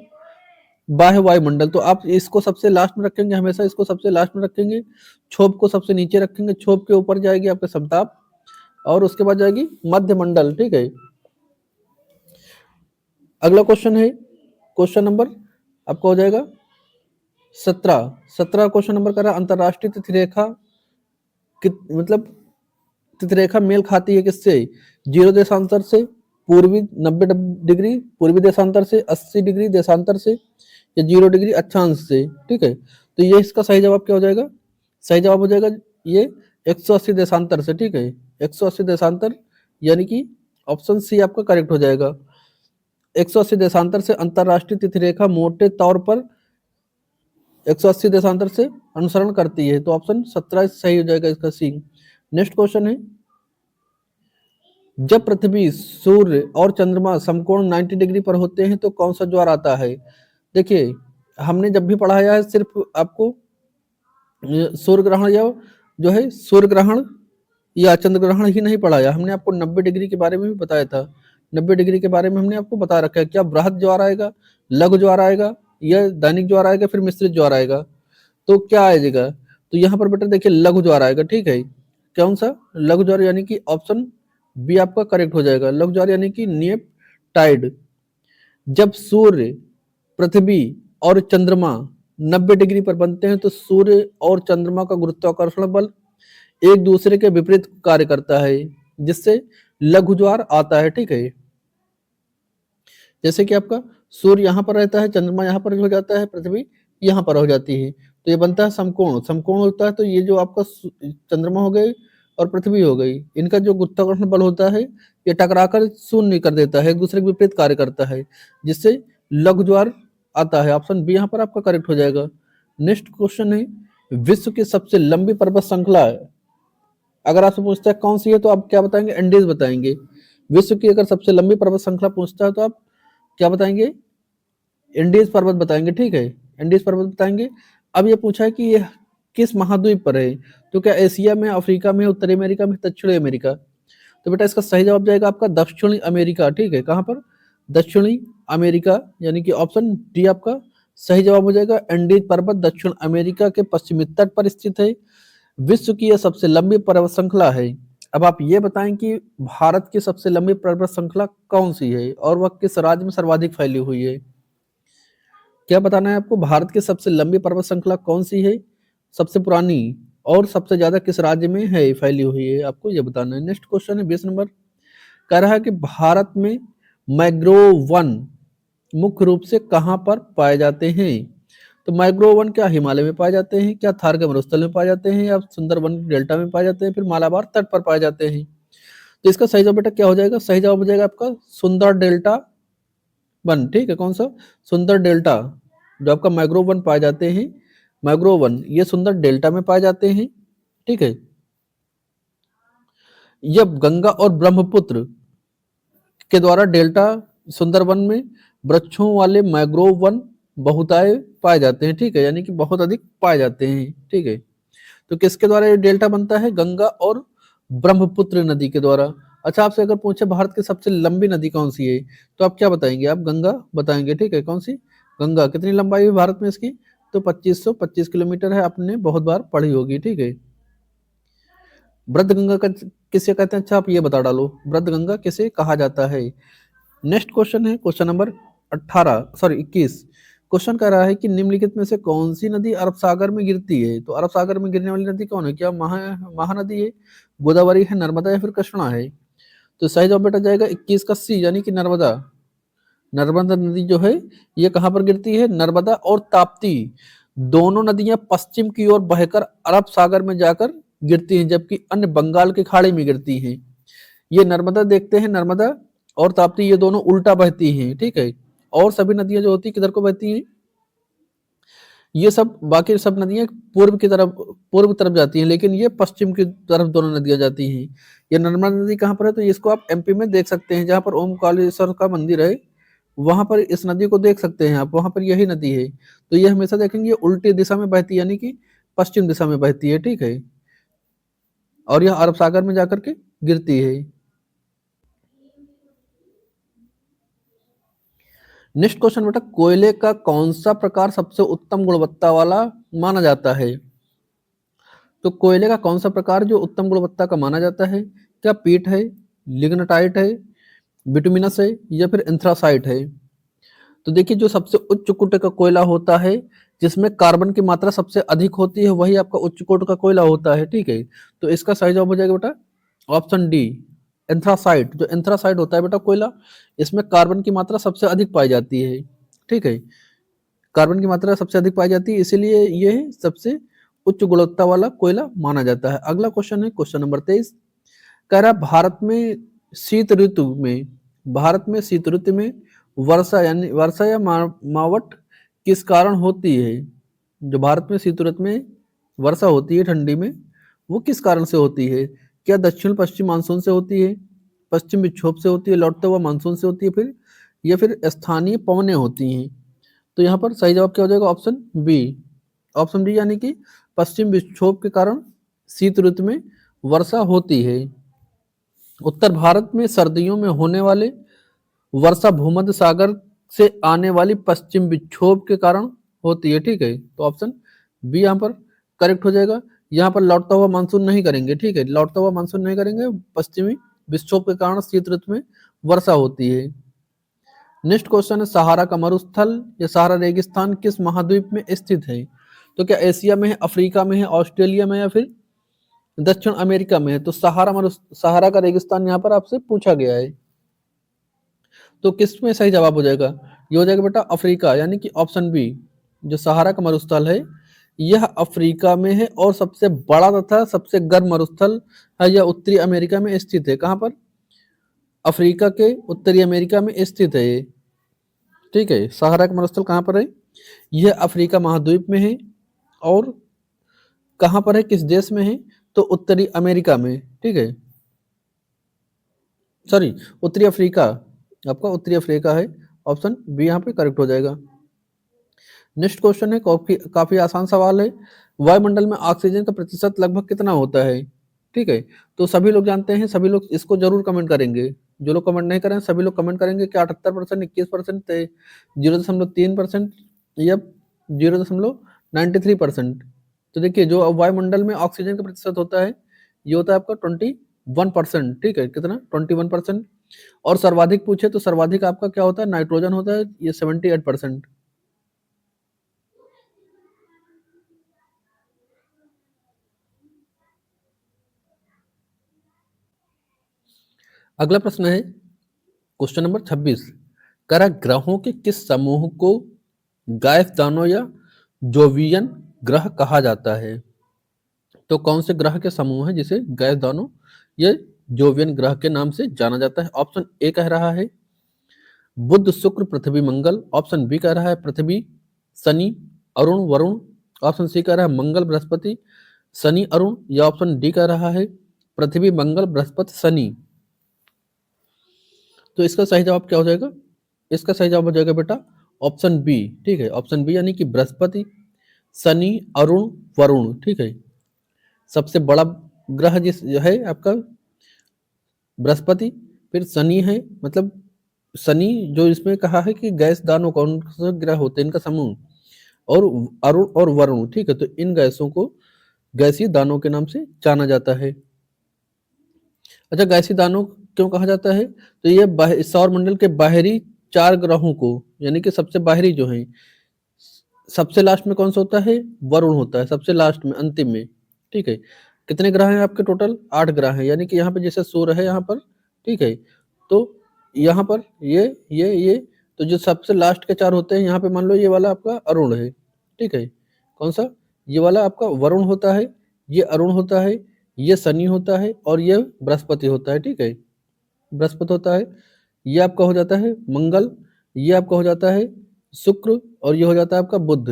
बाह्य वायुमंडल। तो आप इसको सबसे लास्ट में रखेंगे, हमेशा इसको सबसे लास्ट में रखेंगे, क्षोभ को सबसे नीचे रखेंगे, क्षोभ के ऊपर जाएगी आपका समताप और उसके बाद जाएगी मध्य मंडल, ठीक है। अगला क्वेश्चन है क्वेश्चन नंबर आपका हो जाएगा 17 क्वेश्चन नंबर कर रहा है, अंतरराष्ट्रीय तिथिरेखा मतलब तिथिरेखा मेल खाती है किससे? 0 देशांतर से, पूर्वी 90 डिग्री पूर्वी देशांतर से, 80 डिग्री देशांतर से या 0 डिग्री अक्षांश से, ठीक है। तो ये इसका सही जवाब क्या हो जाएगा? सही जवाब हो जाएगा ये 180 देशांतर से, ठीक है, 180 देशांतर, यानी कि ऑप्शन सी आपका करेक्ट हो जाएगा। 180 देशांतर से अंतरराष्ट्रीय तिथिरेखा मोटे तौर पर 180 देशांतर से अनुसरण करती है। तो ऑप्शन 17 सही हो जाएगा इसका सी। नेक्स्ट क्वेश्चन है, जब पृथ्वी, सूर्य और चंद्रमा समकोण 90 डिग्री पर होते हैं तो कौन सा ज्वार आता है? देखिए हमने जब भी पढ़ाया है सिर्फ आपको सूर्य ग्रहण या जो है सूर्य ग्रहण या चंद्र ग्रहण ही नहीं पढ़ाया, हमने आपको 90 डिग्री के बारे में भी बताया था। 90 डिग्री के बारे में हमने आपको बता रखा है, क्या बृहद ज्वार आएगा, लघु ज्वार आएगा या दैनिक ज्वार आएगा, फिर मिश्रित ज्वार आएगा। तो क्या आएगा? तो यहाँ पर बेटा देखिए लघु ज्वार आएगा, ठीक है। कौन सा? लघु ज्वार, यानी कि ऑप्शन बी आपका करेक्ट हो जाएगा। लघु ज्वार यानी कि नियप टाइड। जब सूर्य, पृथ्वी और चंद्रमा 90 डिग्री पर बनते हैं तो सूर्य और चंद्रमा का गुरुत्वाकर्षण बल एक दूसरे के विपरीत कार्य करता है, जिससे लघु ज्वार आता है, ठीक है। जैसे कि आपका सूर्य यहाँ पर रहता है, चंद्रमा यहाँ पर हो जाता है, पृथ्वी यहाँ पर हो जाती है, तो ये बनता है समकोण। समकोण होता है तो ये जो आपका चंद्रमा हो गई और पृथ्वी हो गई, इनका जो गुरुत्वाकर्षण बल होता है ये टकराकर शून्य कर देता है, एक दूसरे के विपरीत कार्य करता है, जिससे लघु ज्वार आता है। ऑप्शन बी यहाँ पर आपका करेक्ट हो जाएगा। नेक्स्ट क्वेश्चन है, विश्व की सबसे लंबी पर्वत श्रृंखला है, अगर आपसे पूछता है कौन सी है तो आप क्या बताएंगे? एंडीज बताएंगे। विश्व की अगर सबसे लंबी पर्वत श्रृंखला पूछता है तो आप क्या बताएंगे? इंडीज पर्वत बताएंगे। ठीक है, इंडीज पर्वत बताएंगे। अब ये पूछा है कि ये किस महाद्वीप पर है, तो क्या एशिया में, अफ्रीका में, उत्तरी अमेरिका में, दक्षिणी अमेरिका? तो बेटा इसका सही जवाब जाएगा आपका दक्षिणी अमेरिका। ठीक है, कहाँ पर? दक्षिणी अमेरिका, यानी कि ऑप्शन डी आपका सही जवाब हो जाएगा। एंडीज पर्वत दक्षिण अमेरिका के पश्चिमी तट पर स्थित है, विश्व की यह सबसे लंबी पर्वत श्रृंखला है। अब आप ये बताएं कि भारत की सबसे लंबी पर्वत श्रृंखला कौन सी है और वह किस राज्य में सर्वाधिक फैली हुई है? क्या बताना है आपको? भारत की सबसे लंबी पर्वत श्रृंखला कौन सी है, सबसे पुरानी, और सबसे ज्यादा किस राज्य में है फैली हुई है, आपको ये बताना है। नेक्स्ट क्वेश्चन है 20 नंबर, कह रहा है कि भारत में मैंग्रोव वन मुख्य रूप से कहाँ पर पाए जाते हैं? तो मैंग्रोव वन क्या हिमालय में पाए जाते हैं, क्या थार के मरुस्थल में पाए जाते हैं, या सुंदरबन डेल्टा में पाए जाते हैं, फिर मालाबार तट पर पाए जाते हैं? तो इसका सही जवाब बेटा क्या हो जाएगा? सही जवाब हो जाएगा आपका सुंदर डेल्टा वन। ठीक है, कौन सा? सुंदर डेल्टा, जो आपका मैंग्रोव वन पाए जाते हैं, मैंग्रोव वन ये सुंदर डेल्टा में पाए जाते हैं। ठीक है, यह गंगा और ब्रह्मपुत्र के द्वारा डेल्टा सुंदरबन में वृक्षों वाले मैंग्रोव वन बहुताय पाए जाते हैं। ठीक है, यानी कि बहुत अधिक पाए जाते हैं। ठीक है, तो किसके द्वारा ये डेल्टा बनता है? गंगा और ब्रह्मपुत्र नदी के द्वारा। अच्छा, आपसे अगर पूछे भारत की सबसे लंबी नदी कौन सी है, तो आप क्या बताएंगे? आप गंगा बताएंगे। ठीक है, कौन सी? गंगा। कितनी लंबाई है भारत में इसकी? तो 2525 किलोमीटर है, आपने बहुत बार पढ़ी होगी। ठीक है, वृद्ध गंगा का किसे कहते हैं? अच्छा, आप ये बता डालो, वृद्ध गंगा किसे कहा जाता है? नेक्स्ट क्वेश्चन है क्वेश्चन नंबर 21। क्वेश्चन कह रहा है कि निम्नलिखित में से कौन सी नदी अरब सागर में गिरती है? तो अरब सागर में गिरने वाली नदी कौन है? क्या महानदी है, गोदावरी है, नर्मदा या फिर कृष्णा है? तो सही जवाब बेटा जाएगा 21 का सी, यानी कि नर्मदा। नर्मदा नदी जो है ये कहाँ पर गिरती है? नर्मदा और ताप्ती दोनों नदियां पश्चिम की ओर बहकर अरब सागर में जाकर गिरती हैं, जबकि अन्य बंगाल की खाड़ी में गिरती हैं। ये नर्मदा देखते हैं, नर्मदा और ताप्ती ये दोनों उल्टा बहती हैं। ठीक है, और सभी नदियां जो होती है किधर को बहती हैं? ये सब बाकी सब नदियां पूर्व की तरफ जाती हैं, लेकिन ये पश्चिम की तरफ दोनों नदियां जाती हैं। ये नर्मदा नदी कहाँ पर है? तो इसको आप एमपी में देख सकते हैं, जहाँ पर ओमकारेश्वर का मंदिर है वहां पर इस नदी को देख सकते हैं आप, वहां पर यही नदी है। तो ये हमेशा देखेंगे उल्टी दिशा में बहती है, यानी कि पश्चिम दिशा में बहती है। ठीक है, और यह अरब सागर में जाकर के गिरती है। नेक्स्ट क्वेश्चन बेटा, कोयले का कौन सा प्रकार सबसे उत्तम गुणवत्ता वाला माना जाता है? तो कोयले का कौन सा प्रकार जो उत्तम गुणवत्ता का माना जाता है? क्या पीट है, लिग्नाइट है, बिटुमिनस है, या फिर एंथ्रासाइट है? तो देखिए, जो सबसे उच्च कोटि का कोयला होता है, जिसमें कार्बन की मात्रा सबसे अधिक होती है, वही आपका उच्च कोटि का कोयला होता है। ठीक है, तो इसका सही जवाब हो जाएगा बेटा ऑप्शन डी, एंथ्रासाइट। जो एंथ्रासाइट होता है बेटा कोयला, इसमें कार्बन की मात्रा सबसे अधिक पाई जाती है। ठीक है, कार्बन की मात्रा सबसे अधिक पाई जाती है, इसीलिए ये सबसे उच्च गुणवत्ता वाला कोयला माना जाता है। अगला क्वेश्चन है क्वेश्चन नंबर 23, कह रहा शीत ऋतु में भारत में शीत ऋतु में वर्षा या मावट किस कारण होती है? जो भारत में शीत ऋतु में वर्षा होती है ठंडी में, वो किस कारण से होती है? क्या दक्षिण पश्चिम मानसून से होती है, पश्चिम विक्षोभ से होती है, लौटता हुआ मानसून से होती है, फिर स्थानीय पवनें होती हैं? तो यहाँ पर सही जवाब क्या हो जाएगा? Option B. ऑप्शन बी, यानी कि पश्चिम विक्षोभ के कारण शीत ऋतु में वर्षा होती है। उत्तर भारत में सर्दियों में होने वाले वर्षा भूमध्य सागर से आने वाली पश्चिम विक्षोभ के कारण होती है। ठीक है, तो ऑप्शन बी यहाँ पर करेक्ट हो जाएगा। यहाँ पर लौटता हुआ मानसून नहीं करेंगे। ठीक है, लौटता हुआ मानसून नहीं करेंगे, पश्चिमी विक्षोभ के कारण शीत ऋतु में वर्षा होती है। नेक्स्ट क्वेश्चन है, सहारा का मरुस्थल या सहारा रेगिस्तान किस महाद्वीप में स्थित है? तो क्या एशिया में है, अफ्रीका में है, ऑस्ट्रेलिया में, या फिर दक्षिण अमेरिका में है? तो सहारा का रेगिस्तान यहाँ पर आपसे पूछा गया है, तो किस में सही जवाब हो जाएगा? ये हो जाएगा बेटा अफ्रीका, यानी कि ऑप्शन बी, जो सहारा का मरुस्थल है यह अफ्रीका में है और सबसे बड़ा तथा सबसे गर्म मरुस्थल है। यह उत्तरी अमेरिका में स्थित है। कहाँ पर? अफ्रीका के उत्तरी अमेरिका में स्थित है ये। ठीक है, सहारा का मरुस्थल कहाँ पर है? यह अफ्रीका महाद्वीप में है। और कहाँ पर है, किस देश में है? तो उत्तरी अमेरिका में। ठीक है, सॉरी, उत्तरी अफ्रीका, आपका उत्तरी अफ्रीका है। ऑप्शन बी यहाँ पे करेक्ट हो जाएगा। नेक्स्ट क्वेश्चन है, काफी काफी आसान सवाल है। वायुमंडल में ऑक्सीजन का प्रतिशत लगभग कितना होता है? ठीक है, तो सभी लोग जानते हैं, सभी लोग इसको जरूर कमेंट करेंगे। जो लोग कमेंट नहीं करें सभी लोग कमेंट करेंगे कि 78%, 21%, 0.3% या 0.93%। तो देखिए, जो वायुमंडल में ऑक्सीजन का प्रतिशत होता है ये होता है आपका 21%। ठीक है, कितना? 21%। और सर्वाधिक पूछे तो सर्वाधिक आपका क्या होता है? नाइट्रोजन होता है, ये 78%। अगला प्रश्न है क्वेश्चन नंबर 26। करा ग्रहों के किस समूह को गैस दानव या जोवियन ग्रह कहा जाता है? तो कौन से ग्रह के समूह है जिसे गैस दानव या जोवियन ग्रह के नाम से जाना जाता है? ऑप्शन ए कह रहा है बुध शुक्र पृथ्वी मंगल। ऑप्शन बी कह रहा है पृथ्वी शनि अरुण वरुण। ऑप्शन सी कह रहा है मंगल बृहस्पति शनि अरुण। या ऑप्शन डी कह रहा है पृथ्वी मंगल बृहस्पति शनि। तो इसका सही जवाब क्या हो जाएगा? इसका सही जवाब हो जाएगा बेटा ऑप्शन बी। ठीक है, ऑप्शन बी यानी कि बृहस्पति शनि अरुण वरुण। ठीक है, सबसे बड़ा ग्रह जिस है आपका बृहस्पति, फिर शनि है, मतलब शनि जो इसमें कहा है कि गैस दानव कौन से ग्रह होते हैं इनका समूह, और अरुण और वरुण। ठीक है, तो इन गैसों को गैसीय दानव के नाम से जाना जाता है। अच्छा, गैसीय दानव क्यों कहा जाता है? तो ये सौर मंडल के बाहरी 4 ग्रहों को, यानी कि सबसे बाहरी जो है, सबसे लास्ट में कौन सा होता है? वरुण होता है, सबसे लास्ट में, अंतिम में। ठीक है, कितने ग्रह हैं आपके? टोटल 8 ग्रह हैं, यानी कि यहाँ पे जैसे सूर्य है यहाँ पर। ठीक है, तो यहाँ पर ये तो जो सबसे लास्ट के 4 होते हैं, यहाँ पे मान लो ये वाला आपका अरुण है। ठीक है, कौन सा? ये वाला आपका वरुण होता है, ये अरुण होता है, ये शनि होता है और ये बृहस्पति होता है। ठीक है, बृहस्पति होता है, ये आपका हो जाता है मंगल, ये आपका हो जाता है शुक्र और ये हो जाता है आपका बुध।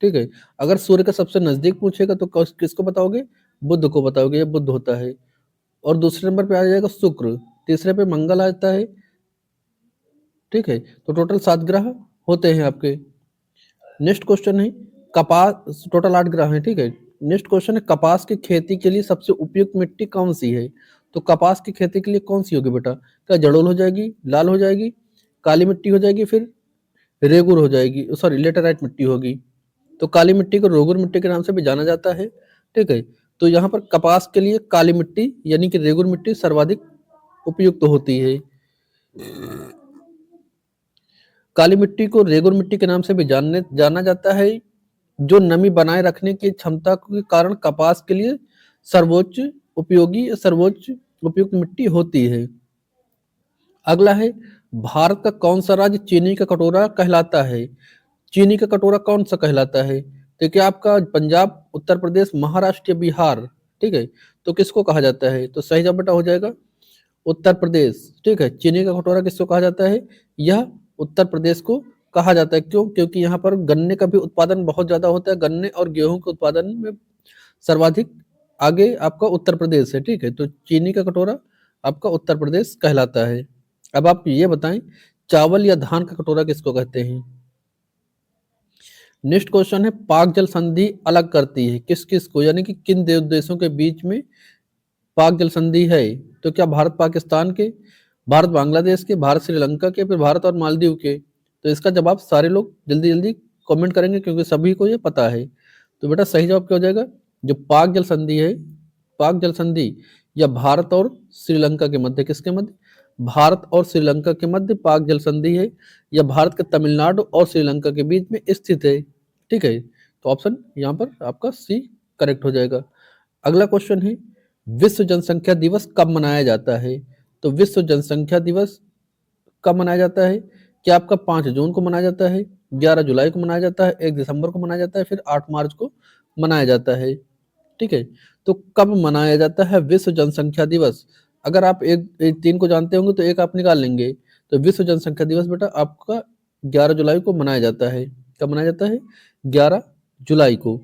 ठीक है, अगर सूर्य का सबसे नजदीक पूछेगा तो किसको बताओगे? बुध को बताओगे, ये बुध होता है। और दूसरे नंबर पे आ जाएगा शुक्र, तीसरे पे मंगल आता है। ठीक है, तो टोटल 7 ग्रह होते हैं आपके। नेक्स्ट क्वेश्चन है कपास, टोटल 8 ग्रह हैं। ठीक है, नेक्स्ट क्वेश्चन है कपास की खेती के लिए सबसे उपयुक्त मिट्टी कौन सी है? तो कपास की खेती के लिए कौन सी होगी बेटा? क्या जड़ोल हो जाएगी, लाल हो जाएगी, काली मिट्टी हो जाएगी, फिर रेगुर हो जाएगी, सॉरी लेटेराइट मिट्टी होगी। तो काली मिट्टी को रेगुर मिट्टी के नाम से भी जाना जाता है। ठीक है, तो यहाँ पर कपास के लिए काली मिट्टी यानी कि रेगुर मिट्टी सर्वाधिक उपयुक्त होती है। काली मिट्टी को रेगुर मिट्टी के नाम से भी जाना जाता है, जो नमी बनाए रखने की क्षमता के कारण कपास के लिए सर्वोच्च सर्वोच्च उपयुक्त मिट्टी होती है। अगला है भारत का कौन सा राज्य चीनी का कटोरा कहलाता है? चीनी का कटोरा कौन सा कहलाता है? तो क्या आपका पंजाब, उत्तर प्रदेश, महाराष्ट्र या बिहार? ठीक है, तो किसको कहा जाता है? तो सही जवाब बेटा हो जाएगा उत्तर प्रदेश। ठीक है, चीनी का कटोरा किसको कहा जाता है? यह उत्तर प्रदेश को कहा जाता है। क्यों? क्योंकि यहाँ पर गन्ने का भी उत्पादन बहुत ज्यादा होता है, गन्ने और गेहूं के उत्पादन में सर्वाधिक आगे आपका उत्तर प्रदेश है। ठीक है, तो चीनी का कटोरा आपका उत्तर प्रदेश कहलाता है। अब आप ये बताएं चावल या धान का कटोरा किसको कहते हैं? नेक्स्ट क्वेश्चन है पाक जल संधि अलग करती है किस किस को, यानी कि किन देशों के बीच में पाक जल संधि है? तो क्या भारत पाकिस्तान के, भारत बांग्लादेश के, भारत श्रीलंका के, फिर भारत और मालदीव के? तो इसका जवाब सारे लोग जल्दी जल्दी कमेंट करेंगे क्योंकि सभी को ये पता है। तो बेटा सही जवाब क्या हो जाएगा? जो पाक जल संधि है, पाक जल संधि या भारत और श्रीलंका के मध्य, किसके मध्य? भारत और श्रीलंका के मध्य पाक जल संधि है, या भारत के तमिलनाडु और श्रीलंका के बीच में स्थित है। ठीक है, तो ऑप्शन यहाँ पर आपका सी करेक्ट हो जाएगा। अगला क्वेश्चन है विश्व जनसंख्या दिवस कब मनाया जाता है? तो विश्व जनसंख्या दिवस कब मनाया जाता है? क्या आपका 5 जून को मनाया जाता है, 11 जुलाई को मनाया जाता है, 1 दिसंबर को मनाया जाता है, फिर 8 मार्च को मनाया जाता है, ठीक है। तो कब मनाया जाता है विश्व जनसंख्या दिवस? अगर आप एक 3 को जानते होंगे तो एक आप निकाल लेंगे। तो विश्व जनसंख्या दिवस बेटा आपका 11 जुलाई को मनाया जाता है। कब मनाया जाता है? 11 जुलाई को।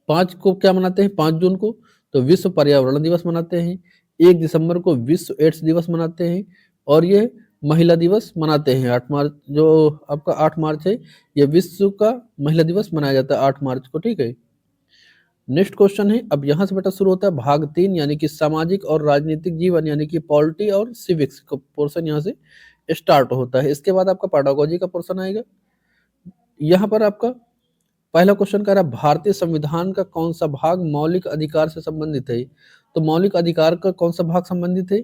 5 को क्या मनाते हैं? 5 जून को तो विश्व पर्यावरण दिवस मनाते हैं। 1 दिसंबर को विश्व एड्स दिवस मनाते हैं और ये महिला दिवस मनाते हैं 8 मार्च, जो आपका 8 मार्च है, ये विश्व का महिला दिवस मनाया जाता है 8 मार्च को, ठीक है। नेक्स्ट क्वेश्चन है, अब यहाँ से बेटा शुरू होता है भाग 3 यानी कि सामाजिक और राजनीतिक जीवन यानी कि पॉलिटी और सिविक्स का पोर्शन यहाँ से स्टार्ट होता है। इसके बाद आपका पेडागोजी का पोर्शन आएगा। यहाँ पर आपका पहला क्वेश्चन कह रहा है भारतीय संविधान का कौन सा भाग मौलिक अधिकार से संबंधित है? तो मौलिक अधिकार का कौन सा भाग संबंधित है?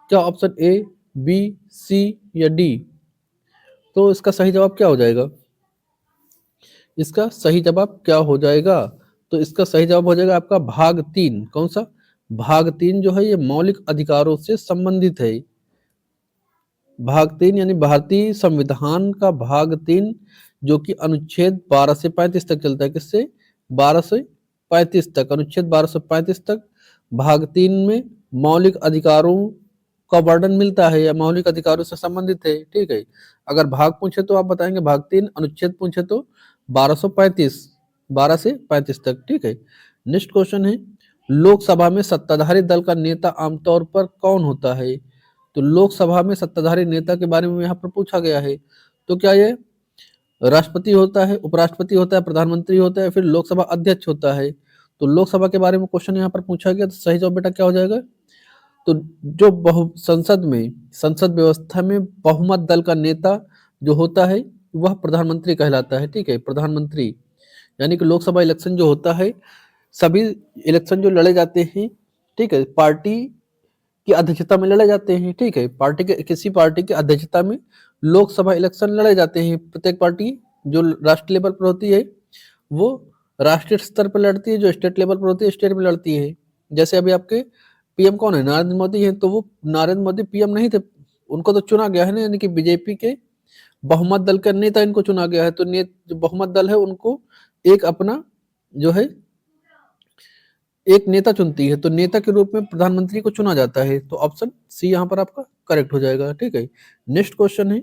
क्या ऑप्शन ए, बी, सी या डी? तो इसका सही जवाब क्या हो जाएगा? इसका सही जवाब क्या हो जाएगा? तो इसका सही जवाब हो जाएगा आपका भाग 3। कौन सा? भाग 3 जो है ये मौलिक अधिकारों से संबंधित है। भाग 3 यानी भारतीय संविधान का भाग 3 जो कि अनुच्छेद 12 से 35 तक चलता है। किससे? 12 से 35 तक, अनुच्छेद 12 से 35 तक भाग 3 में मौलिक अधिकारों का वर्णन मिलता है या मौलिक अधिकारों से संबंधित है, ठीक है। अगर भाग पूछे तो आप बताएंगे भाग 3, अनुच्छेद पूछे तो 1235, 12 से 35 तक, ठीक है। नेक्स्ट क्वेश्चन है लोकसभा में सत्ताधारी दल का नेता आमतौर पर कौन होता है? तो लोकसभा में सत्ताधारी नेता के बारे में यहाँ पर पूछा गया है। तो क्या ये राष्ट्रपति होता है, उपराष्ट्रपति होता है, प्रधानमंत्री होता है, फिर लोकसभा अध्यक्ष होता है? तो लोकसभा के बारे में क्वेश्चन यहाँ पर पूछा गया, तो सही जवाब बेटा क्या हो जाएगा? तो जो संसद व्यवस्था में बहुमत दल का नेता जो होता है वह प्रधानमंत्री कहलाता है, ठीक है। प्रधानमंत्री यानी कि लोकसभा इलेक्शन जो होता है, सभी इलेक्शन जो लड़े जाते हैं, ठीक है, पार्टी की अध्यक्षता में लड़े जाते हैं, ठीक है। किसी पार्टी की अध्यक्षता में लोकसभा इलेक्शन लड़े जाते हैं। प्रत्येक पार्टी जो राष्ट्रीय लेवल पर होती है वो राष्ट्रीय स्तर पर लड़ती है, जो स्टेट लेवल पर होती है स्टेट में लड़ती है। जैसे अभी आपके पीएम कौन है? नरेंद्र मोदी है, तो वो नरेंद्र मोदी पीएम नहीं थे, उनको तो चुना गया है ना, यानी कि बीजेपी के बहुमत दल का नेता इनको चुना गया है। तो जो बहुमत दल है उनको एक अपना जो है एक नेता चुनती है, तो नेता के रूप में प्रधानमंत्री को चुना जाता है। तो ऑप्शन सी यहाँ पर आपका करेक्ट हो जाएगा, ठीक है। नेक्स्ट क्वेश्चन है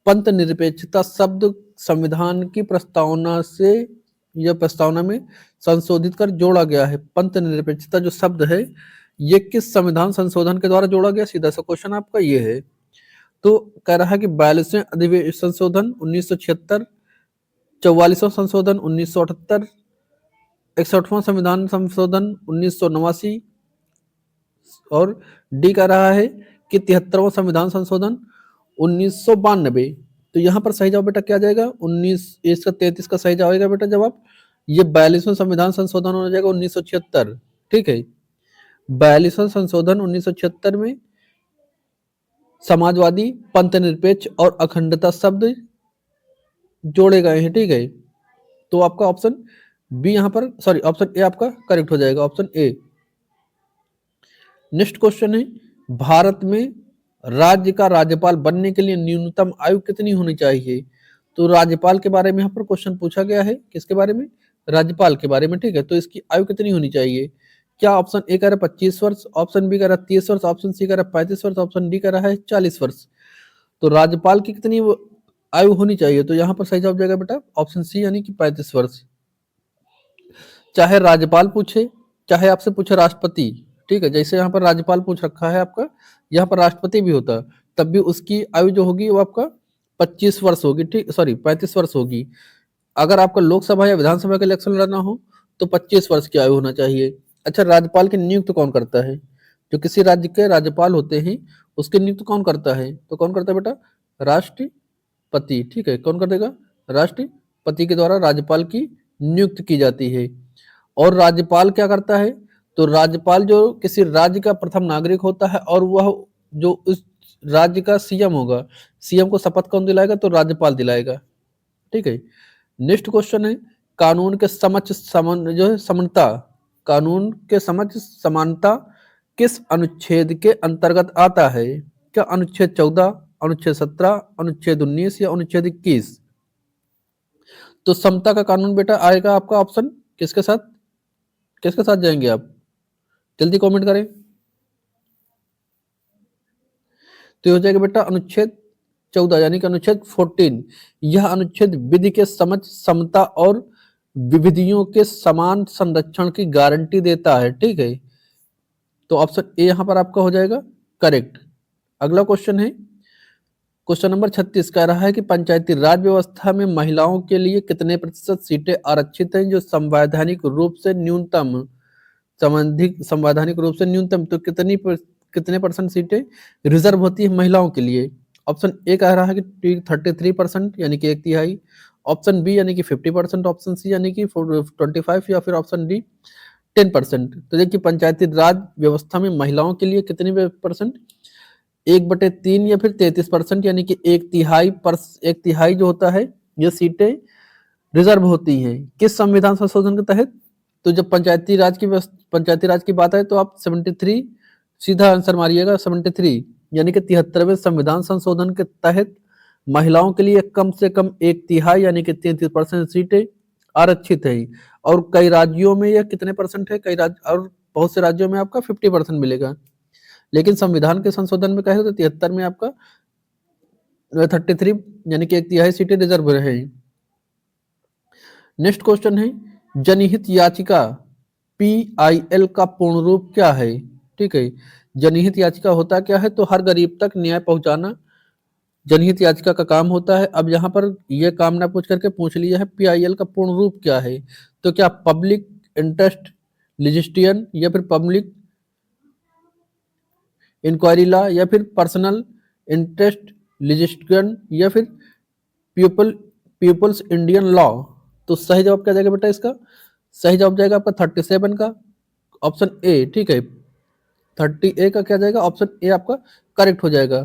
पंथ निरपेक्षता शब्द संविधान की प्रस्तावना से या प्रस्तावना में संशोधित कर जोड़ा गया है। पंथ निरपेक्षता जो शब्द है ये किस संविधान संशोधन के द्वारा जोड़ा गया? सीधा सा क्वेश्चन आपका ये है। तो कह रहा है कि 42वें अधिवेशन संशोधन 1976, 44वां संशोधन 1978, 61वां संविधान संशोधन 1989 और डी कह रहा है कि 73वां संविधान संशोधन 1992। तो यहाँ पर सही जवाब बेटा क्या जाएगा? 33 का सही जाएगा बेटा जवाब। ये 42वां संविधान संशोधन हो जाएगा 1976, ठीक है। 42वां संशोधन 1976 में समाजवादी, पंथ निरपेक्ष और अखंडता शब्द जोड़े गए हैं, ठीक है। तो आपका ऑप्शन बी यहाँ पर, सॉरी ऑप्शन ए आपका करेक्ट हो जाएगा, ऑप्शन ए। नेक्स्ट क्वेश्चन है भारत में राज्य का राज्यपाल बनने के लिए न्यूनतम आयु कितनी होनी चाहिए? तो राज्यपाल के बारे में यहाँ पर क्वेश्चन पूछा गया है। किसके बारे में? राज्यपाल के बारे में, ठीक है। तो इसकी आयु कितनी होनी चाहिए? क्या ऑप्शन ए कह रहा है 25 वर्ष, ऑप्शन बी कह रहा है 30 वर्ष, ऑप्शन सी कह रहा है 35 वर्ष, ऑप्शन डी कह रहा है 40 वर्ष? तो राज्यपाल की कितनी आयु होनी चाहिए? तो यहाँ पर सही जवाब जाएगा बेटा ऑप्शन सी यानी कि 35 वर्ष। चाहे राज्यपाल पूछे चाहे आपसे पूछे राष्ट्रपति, ठीक है, जैसे यहाँ पर राज्यपाल पूछ रखा है आपका, यहाँ पर राष्ट्रपति भी होता तब भी उसकी आयु जो होगी वो आपका 25 वर्ष होगी, ठीक, सॉरी 35 वर्ष होगी। अगर आपका लोकसभा या विधानसभा का इलेक्शन लड़ना हो तो 25 वर्ष की आयु होना चाहिए। अच्छा, राज्यपाल की नियुक्त कौन करता है? जो किसी राज्य के राज्यपाल होते हैं उसकी नियुक्त कौन करता है? तो कौन करता है बेटा? राष्ट्रपति, ठीक है। कौन कर देगा? राष्ट्रपति के द्वारा राज्यपाल की नियुक्त की जाती है। और राज्यपाल क्या करता है? तो राज्यपाल जो किसी राज्य का प्रथम नागरिक होता है और वह जो उस राज्य का सीएम होगा, सीएम को शपथ कौन दिलाएगा? तो राज्यपाल दिलाएगा, ठीक है। नेक्स्ट क्वेश्चन है कानून के समक्ष जो है समानता, कानून के समक्ष समानता किस अनुच्छेद के अंतर्गत आता है? क्या अनुच्छेद 14, अनुच्छेद 17, अनुच्छेद 19 या अनुच्छेद 21? तो समता का कानून बेटा आएगा आपका ऑप्शन किसके साथ, किसके साथ जाएंगे आप, जल्दी कमेंट करें। तो ये हो जाएगा बेटा अनुच्छेद 14 यानी कि अनुच्छेद 14। यह अनुच्छेद विधि के समझ, समता और विविधियों के समान संरक्षण की गारंटी देता है। ठीक है, तो ऑप्शन ए यहां पर आपका हो जाएगा करेक्ट। अगला क्वेश्चन है क्वेश्चन नंबर 36, कह रहा है कि पंचायती राज व्यवस्था में महिलाओं के लिए कितने प्रतिशत सीटें आरक्षित हैं जो संवैधानिक रूप से न्यूनतम, संवैधानिक रूप से न्यूनतम, तो कितने परसेंट सीटें रिजर्व होती है महिलाओं के लिए। ऑप्शन ए कह रहा है कि 33% यानी कि एक तिहाई, ऑप्शन बी यानी कि 50%, ऑप्शन सी यानी कि 25, या फिर ऑप्शन डी 10%। तो देखिए पंचायती राज व्यवस्था में महिलाओं के लिए कितनी परसेंट, 1/3 या फिर 33%, यानी कि एक तिहाई जो होता है ये सीटें रिजर्व होती हैं किस संविधान संशोधन के तहत। तो जब पंचायती राज की बात है तो आप 73 सीधा आंसर मारिएगा, 73 यानी कि 73वें संविधान संशोधन के तहत महिलाओं के लिए कम से कम एक तिहाई यानी कि 33% सीटें आरक्षित है। और कई राज्यों में यह कितने परसेंट है, कई राज्य और बहुत से राज्यों में आपका 50% मिलेगा, लेकिन संविधान के संशोधन में कहे तो 73 में आपका 33 यानी कि एक तिहाई सीटें रिजर्व रहे। नेक्स्ट क्वेश्चन है जनहित याचिका PIL का पूर्ण रूप क्या है। ठीक है, जनहित याचिका होता क्या है, तो हर गरीब तक न्याय पहुंचाना जनहित याचिका का काम होता है। अब यहाँ पर यह काम ना पूछ करके पूछ लिया है PIL का पूर्ण रूप क्या है, तो क्या पब्लिक इंटरेस्ट लिजिस्टियन, या फिर पब्लिक इंक्वायरी लॉ, या फिर पर्सनल इंटरेस्ट लिजिस्टियन, या फिर पीपल्स इंडियन लॉ। तो सही जवाब क्या जाएगा बेटा, इसका सही जवाब जाएगा आपका 37 का ऑप्शन ए। ठीक है, 30A का क्या जाएगा, ऑप्शन ए आपका करेक्ट हो जाएगा।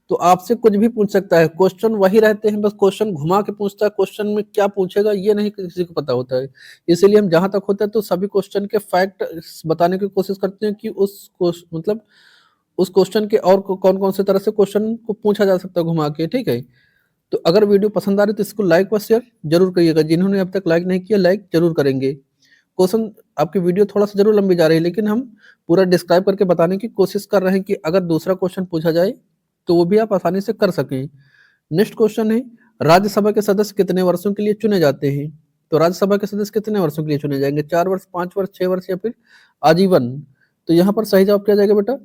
तो आपसे कुछ भी पूछ सकता है, क्वेश्चन वही रहते हैं, बस क्वेश्चन घुमा के पूछता है, क्वेश्चन में क्या पूछेगा ये नहीं किसी को पता होता है। इसीलिए हम जहां तक होता है तो सभी क्वेश्चन के फैक्ट बताने की कोशिश करते हैं कि मतलब उस क्वेश्चन के और कौन कौन से तरह से क्वेश्चन को पूछा जा सकता है घुमा के। ठीक है, तो अगर वीडियो पसंद आ रही तो इसको लाइक व शेयर जरूर करिएगा, जिन्होंने अब तक लाइक नहीं किया लाइक जरूर करेंगे। क्वेश्चन आपकी वीडियो थोड़ा सा जरूर लंबी जा रही है, लेकिन हम पूरा डिस्क्राइब करके बताने की कोशिश कर रहे हैं कि अगर दूसरा क्वेश्चन पूछा जाए तो वो भी आप आसानी से कर सकें। नेक्स्ट क्वेश्चन है राज्यसभा के सदस्य कितने वर्षों के लिए चुने जाते हैं। तो राज्यसभा के सदस्य कितने वर्षों के लिए चुने जाएंगे, 4 वर्ष, 5 वर्ष, 6 वर्ष, या फिर आजीवन। तो यहाँ पर सही जवाब क्या जाएगा बेटा,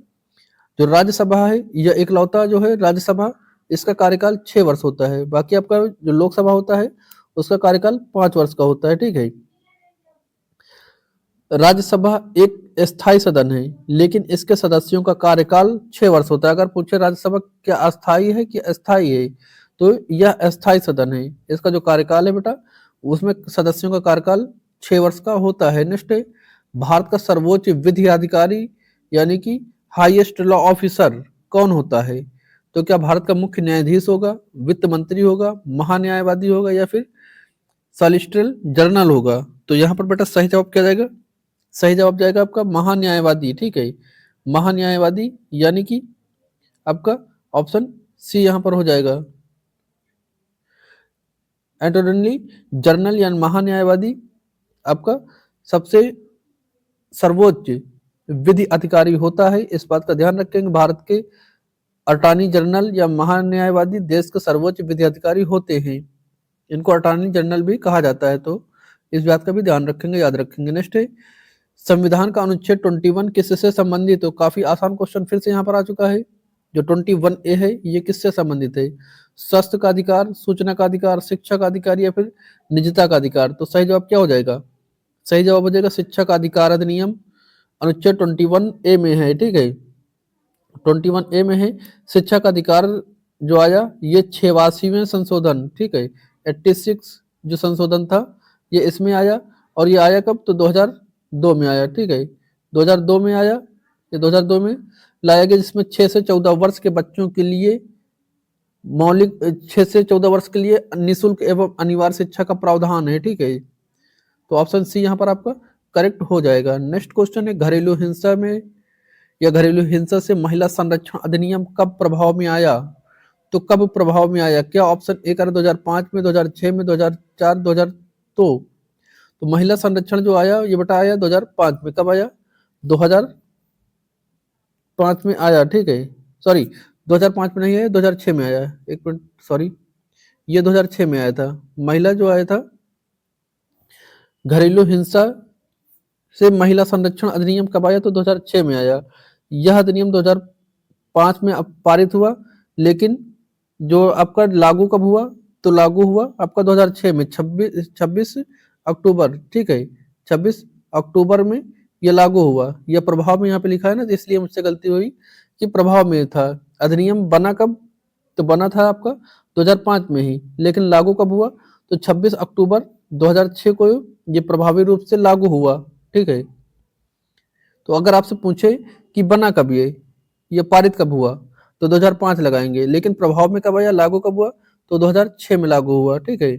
जो राज्यसभा है यह इकलौता जो है राज्यसभा, इसका कार्यकाल 6 वर्ष होता है। बाकी आपका जो लोकसभा होता है उसका कार्यकाल 5 वर्ष का होता है। ठीक है, राज्यसभा एक स्थायी सदन है, लेकिन इसके सदस्यों का कार्यकाल 6 वर्ष होता है। अगर पूछे राज्यसभा क्या अस्थायी है कि अस्थायी है, तो यह अस्थायी सदन है। इसका जो कार्यकाल है बेटा उसमें सदस्यों का कार्यकाल 6 वर्ष का होता है। नेक्स्ट है भारत का सर्वोच्च विधि अधिकारी यानी कि हाईएस्ट लॉ ऑफिसर कौन होता है। तो क्या भारत का मुख्य न्यायाधीश होगा, वित्त मंत्री होगा, महान्यायवादी होगा, या फिर सॉलिसिटर जनरल होगा। तो यहाँ पर बेटा सही जवाब क्या जाएगा, सही जवाब जाएगा आपका महान्यायवादी। ठीक है, महान्यायवादी यानी कि आपका ऑप्शन सी यहां पर हो जाएगा। अटॉर्नी जनरल यानी महान्यायवादी आपका सबसे सर्वोच्च विधि अधिकारी होता है। इस बात का ध्यान रखेंगे, भारत के अटॉर्नी जनरल या महान्यायवादी देश के सर्वोच्च विधि अधिकारी होते हैं। इनको अटॉर्नी जनरल भी कहा जाता है, तो इस बात का भी ध्यान रखेंगे, याद रखेंगे। नेक्स्ट है संविधान का अनुच्छेद 21 किससे संबंधित हो। काफी आसान क्वेश्चन फिर से यहाँ पर आ चुका है। जो 21A है ये किससे संबंधित है, स्वास्थ्य का अधिकार, सूचना का अधिकार, शिक्षा का अधिकार, या फिर निजता का अधिकार। तो सही जवाब क्या हो जाएगा, सही जवाब हो जाएगा शिक्षा का अधिकार अधिनियम अनुच्छेद 21A में है। ठीक है, 21A में है शिक्षा का अधिकार जो आया ये 86वें संशोधन। ठीक है, 86 जो संशोधन था ये इसमें आया, और ये आया कब, तो 2002 में आया। ठीक है, 2002 में आया, ये 2002 में लाया गया, जिसमें 6 से 14 वर्ष के बच्चों के लिए मौलिक 6 से 14 वर्ष के लिए निःशुल्क एवं अनिवार्य शिक्षा का प्रावधान है। ठीक है, तो ऑप्शन सी यहाँ पर आपका करेक्ट हो जाएगा। नेक्स्ट क्वेश्चन है घरेलू हिंसा में या घरेलू हिंसा से महिला संरक्षण अधिनियम कब प्रभाव में आया। तो कब प्रभाव में आया, क्या ऑप्शन ए कर 2005 में, 2006 में, 2004, 2002। तो महिला संरक्षण जो आया ये बेटा आया 2005 में। कब आया? 2005 में आया, ठीक है। सॉरी 2005 में नहीं आया, 2006 में आया। एक मिनट, सॉरी, ये 2006 में आया था। महिला जो आया था, घरेलू हिंसा से महिला संरक्षण अधिनियम कब आया? तो 2006 में आया। यह अधिनियम 2005 में पारित हुआ, लेकिन जो आपका लागू कब हुआ? तो लागू हुआ आपका 2006 में 26 अक्टूबर, ठीक है। 26 अक्टूबर में यह लागू हुआ। यह प्रभाव में यहाँ पे लिखा है ना, तो इसलिए मुझसे गलती हुई कि प्रभाव में था। अधिनियम बना कब? तो बना था आपका 2005 में ही, लेकिन लागू कब हुआ? तो 26 अक्टूबर 2006 को ये प्रभावी रूप से लागू हुआ, ठीक है। तो अगर आपसे पूछे कि बना कब ये पारित कब हुआ, तो 2005 लगाएंगे, लेकिन प्रभाव में कब आया, लागू कब हुआ? तो 2006 में लागू हुआ, ठीक है।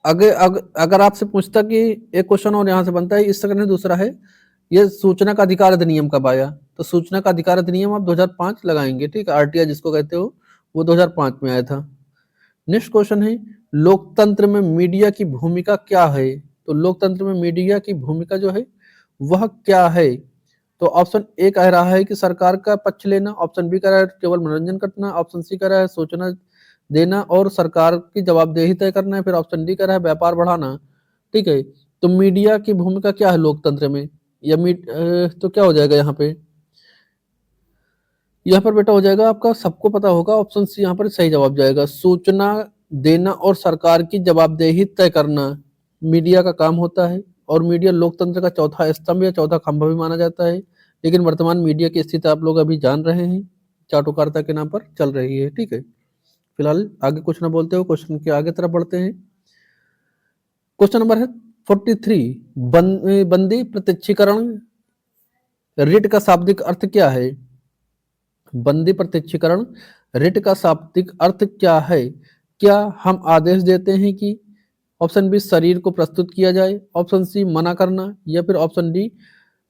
अगर आपसे पूछता कि एक क्वेश्चन और यहां से बनता है इस तरह से, दूसरा है ये सूचना का अधिकार अधिनियम कब आया? तो सूचना का अधिकार अधिनियम आप 2005 लगाएंगे, ठीक है। आरटीआई जिसको कहते हो, वो 2005 में आया था। नेक्स्ट क्वेश्चन है, लोकतंत्र में मीडिया की भूमिका क्या है? तो लोकतंत्र में मीडिया की भूमिका जो है वह क्या है? तो ऑप्शन ए कह रहा है कि सरकार का पक्ष लेना, ऑप्शन बी कह रहा है केवल मनोरंजन करना, ऑप्शन सी कह रहा है सूचना देना और सरकार की जवाबदेही तय करना है, फिर ऑप्शन डी कह रहा है व्यापार बढ़ाना, ठीक है। तो मीडिया की भूमिका क्या है लोकतंत्र में? या तो क्या हो जाएगा यहाँ पे? यहाँ पर बेटा हो जाएगा आपका, सबको पता होगा, ऑप्शन सी यहाँ पर सही जवाब जाएगा। सूचना देना और सरकार की जवाबदेही तय करना मीडिया का काम होता है, और मीडिया लोकतंत्र का चौथा स्तंभ या चौथा खंभा भी माना जाता है। लेकिन वर्तमान मीडिया की स्थिति आप लोग अभी जान रहे हैं, चाटुकारिता के नाम पर चल रही है, ठीक है। फिलहाल आगे कुछ ना बोलते हो, क्वेश्चन के आगे तरफ बढ़ते हैं। क्वेश्चन नंबर है 43, बंदी प्रत्यक्षीकरण रिट का शाब्दिक अर्थ क्या है? बंदी प्रत्यक्षीकरण रिट का शाब्दिक अर्थ क्या है? क्या हम आदेश देते हैं कि, ऑप्शन बी शरीर को प्रस्तुत किया जाए, ऑप्शन सी मना करना, या फिर ऑप्शन डी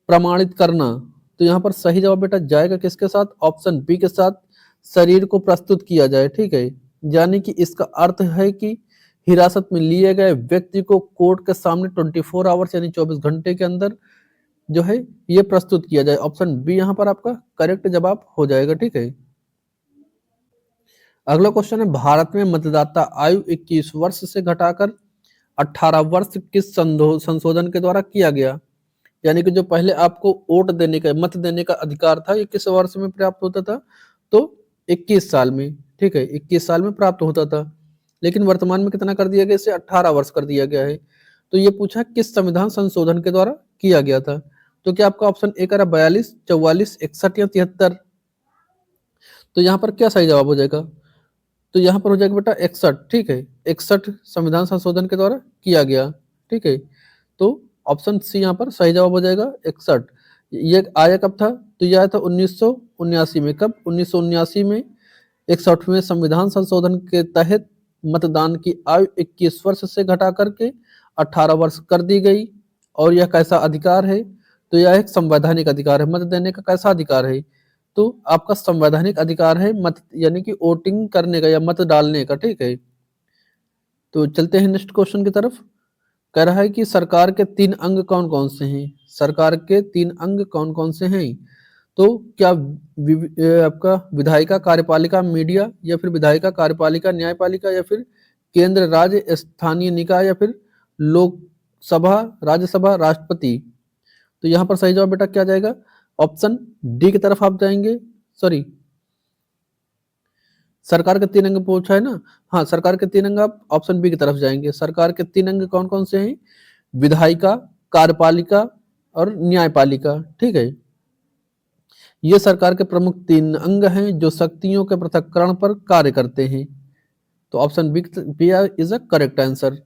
प्रमाणित करना। तो यहाँ पर सही जवाब बेटा जाएगा किसके साथ? ऑप्शन बी के साथ, शरीर को प्रस्तुत किया जाए, ठीक है। यानी कि इसका अर्थ है कि हिरासत में लिए गए व्यक्ति को कोर्ट के सामने 24 आवर्स यानी 24 घंटे के अंदर जो है ये प्रस्तुत किया जाए। ऑप्शन बी यहाँ पर आपका करेक्ट जवाब हो जाएगा, ठीक है। अगला क्वेश्चन है, भारत में मतदाता आयु 21 वर्ष से घटाकर 18 वर्ष किस संशोधन के द्वारा किया गया? यानी कि जो पहले आपको वोट देने का, मत देने का अधिकार था, ये किस वर्ष में प्राप्त होता था? तो 21 साल में, ठीक है, 21 साल में प्राप्त होता था। लेकिन वर्तमान में कितना कर दिया गया, इसे 18 वर्ष कर दिया गया है। तो ये पूछा किस संविधान संशोधन के द्वारा किया गया था? तो क्या आपका ऑप्शन ए कह रहा 42, 44, 61 या 73? तो यहाँ पर क्या सही जवाब हो जाएगा? तो यहाँ पर हो जाएगा बेटा 61, ठीक है। 61 संविधान संशोधन के द्वारा किया गया, ठीक है। तो ऑप्शन सी यहाँ पर सही जवाब हो जाएगा 61। ये आया कब था? तो ये आया था 1979 में। कब? 1979 में 61वें संविधान संशोधन के तहत मतदान की आयु 21 वर्ष से घटा करके 18 वर्ष कर दी गई। और यह कैसा अधिकार है? तो यह एक संवैधानिक अधिकार है। मत देने का कैसा अधिकार है? तो आपका संवैधानिक अधिकार है मत, यानी कि वोटिंग करने का या मत डालने का, ठीक है। तो चलते हैं नेक्स्ट क्वेश्चन की तरफ। कह रहा है कि सरकार के 3 अंग कौन कौन से हैं? सरकार के 3 अंग कौन कौन से हैं? तो क्या आपका विधायिका, कार्यपालिका, मीडिया, या फिर विधायिका, कार्यपालिका, न्यायपालिका, या फिर केंद्र, राज्य, स्थानीय निकाय, या फिर लोकसभा, राज्यसभा, राष्ट्रपति? तो यहाँ पर सही जवाब बेटा क्या जाएगा? ऑप्शन डी की तरफ आप जाएंगे। सॉरी, सरकार के 3 अंग पूछा है ना, हाँ, सरकार के 3 अंग आप ऑप्शन बी की तरफ जाएंगे। सरकार के 3 अंग कौन कौन से हैं? विधायिका, कार्यपालिका और न्यायपालिका, ठीक है। ये सरकार के प्रमुख 3 अंग हैं जो शक्तियों के पृथक्करण पर कार्य करते हैं। तो option B is a correct answer.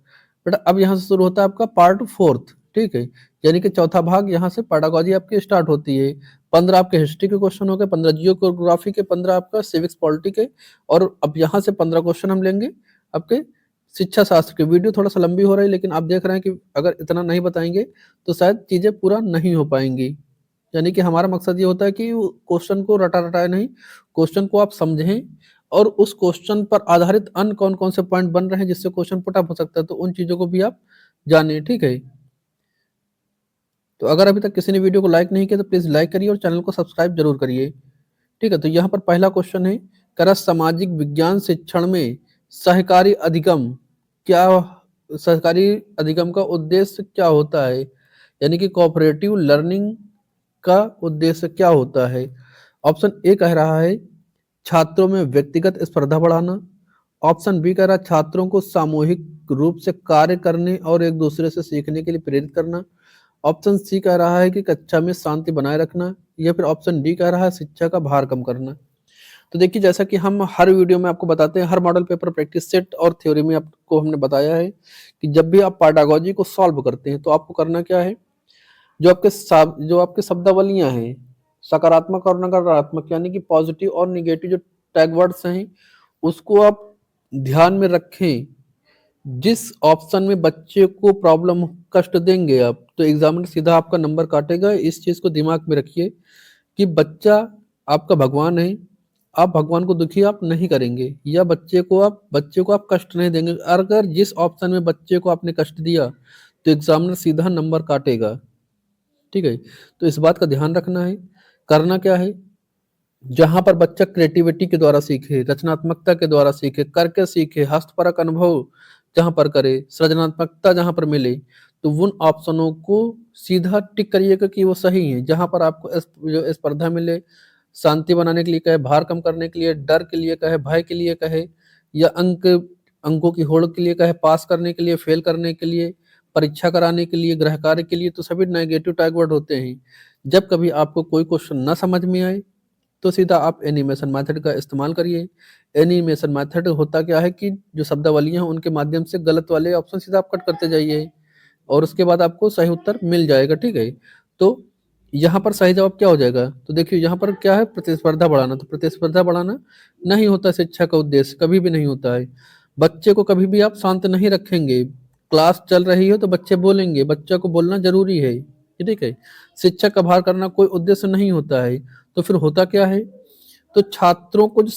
बेटा अब यहाँ से शुरू होता है आपका पार्ट 4th, ठीक है। यानी कि चौथा भाग, यहाँ से पेडागोजी आपकी स्टार्ट होती है। 15 आपके हिस्ट्री के क्वेश्चन हो गए, 15 जियोग्राफी के, 15 आपका सिविक्स पॉलिटी के, और अब यहाँ से 15 क्वेश्चन हम लेंगे आपके शिक्षा शास्त्र के। वीडियो थोड़ा सा लंबी हो रही है, लेकिन आप देख रहे हैं कि अगर इतना नहीं बताएंगे तो शायद चीजें पूरा नहीं हो पाएंगी। यानी कि हमारा मकसद ये होता है कि क्वेश्चन को रटा रटाए नहीं, क्वेश्चन को आप समझें और उस क्वेश्चन पर आधारित अन्य कौन कौन से पॉइंट बन रहे हैं जिससे क्वेश्चन पुट अप हो सकता है, तो उन चीजों को भी आप जानिए। ठीक है, तो अगर अभी तक किसी ने वीडियो को लाइक नहीं किया तो प्लीज लाइक करिए और चैनल को सब्सक्राइब जरूर करिए। ठीक है, तो यहाँ पर पहला क्वेश्चन है, करा सामाजिक विज्ञान शिक्षण में सहकारी अधिगम क्या, सहकारी अधिगम का उद्देश्य क्या होता है, यानी कि कोऑपरेटिव लर्निंग का उद्देश्य क्या होता है। ऑप्शन ए कह रहा है छात्रों में व्यक्तिगत स्पर्धा बढ़ाना। ऑप्शन बी कह रहा है छात्रों को सामूहिक रूप से कार्य करने और एक दूसरे से सीखने के लिए प्रेरित करना। ऑप्शन सी कह रहा है कि कक्षा में शांति बनाए रखना, या फिर ऑप्शन डी कह रहा है शिक्षा का भार कम करना। तो देखिए, जैसा कि हम हर वीडियो में आपको बताते हैं, हर मॉडल पेपर प्रैक्टिस सेट और थ्योरी में आपको हमने बताया है कि जब भी आप पैडागोजी को सॉल्व करते हैं तो आपको करना क्या है, जो आपके शब्दावलियां हैं, सकारात्मक और नकारात्मक यानी कि पॉजिटिव और निगेटिव जो टैग वर्ड्स हैं, उसको आप ध्यान में रखें। जिस ऑप्शन में बच्चे को प्रॉब्लम कष्ट देंगे आप, तो एग्जामिनर सीधा आपका नंबर काटेगा। इस चीज को दिमाग में रखिए कि बच्चा आपका भगवान है, आप भगवान को दुखी आप नहीं करेंगे, या बच्चे को आप कष्ट नहीं देंगे। अगर जिस ऑप्शन में बच्चे को आपने कष्ट दिया तो एग्जामिनर सीधा नंबर काटेगा। ठीक है, तो इस बात का ध्यान रखना है। करना क्या है, जहां पर बच्चा क्रिएटिविटी के द्वारा सीखे, रचनात्मकता के द्वारा सीखे, करके सीखे, हस्तपरक अनुभव जहां पर करे, सृजनात्मकता जहां पर मिले, तो उन ऑप्शनों को सीधा टिक करिएगा कि वो सही है। जहां पर आपको जो स्पर्धा मिले, शांति बनाने के लिए कहे, भार कम करने के लिए, डर के लिए कहे, भय के लिए कहे, या अंकों की होड़ के लिए कहे, पास करने के लिए, फेल करने के लिए, परीक्षा कराने के लिए, गृह कार्य के लिए, तो सभी नेगेटिव टैग वर्ड होते हैं। जब कभी आपको कोई क्वेश्चन ना समझ में आए तो सीधा आप एनिमेशन मेथड का इस्तेमाल करिए। एनिमेशन मेथड होता क्या है कि जो शब्दावलियां हैं उनके माध्यम से गलत वाले ऑप्शन सीधा आप कट करते जाइए और उसके बाद आपको सही उत्तर मिल जाएगा। ठीक है, तो यहाँ पर सही जवाब क्या हो जाएगा, तो देखिए यहाँ पर क्या है, प्रतिस्पर्धा बढ़ाना। तो प्रतिस्पर्धा बढ़ाना नहीं होता शिक्षा का उद्देश्य, कभी भी नहीं होता है। बच्चे को कभी भी आप शांत नहीं रखेंगे। क्लास चल रही हो तो बच्चे बोलेंगे, बच्चा को बोलना जरूरी है। ठीक है, शिक्षक का भार करना कोई उद्देश्य नहीं होता है। तो फिर होता क्या है, तो छात्रों को जो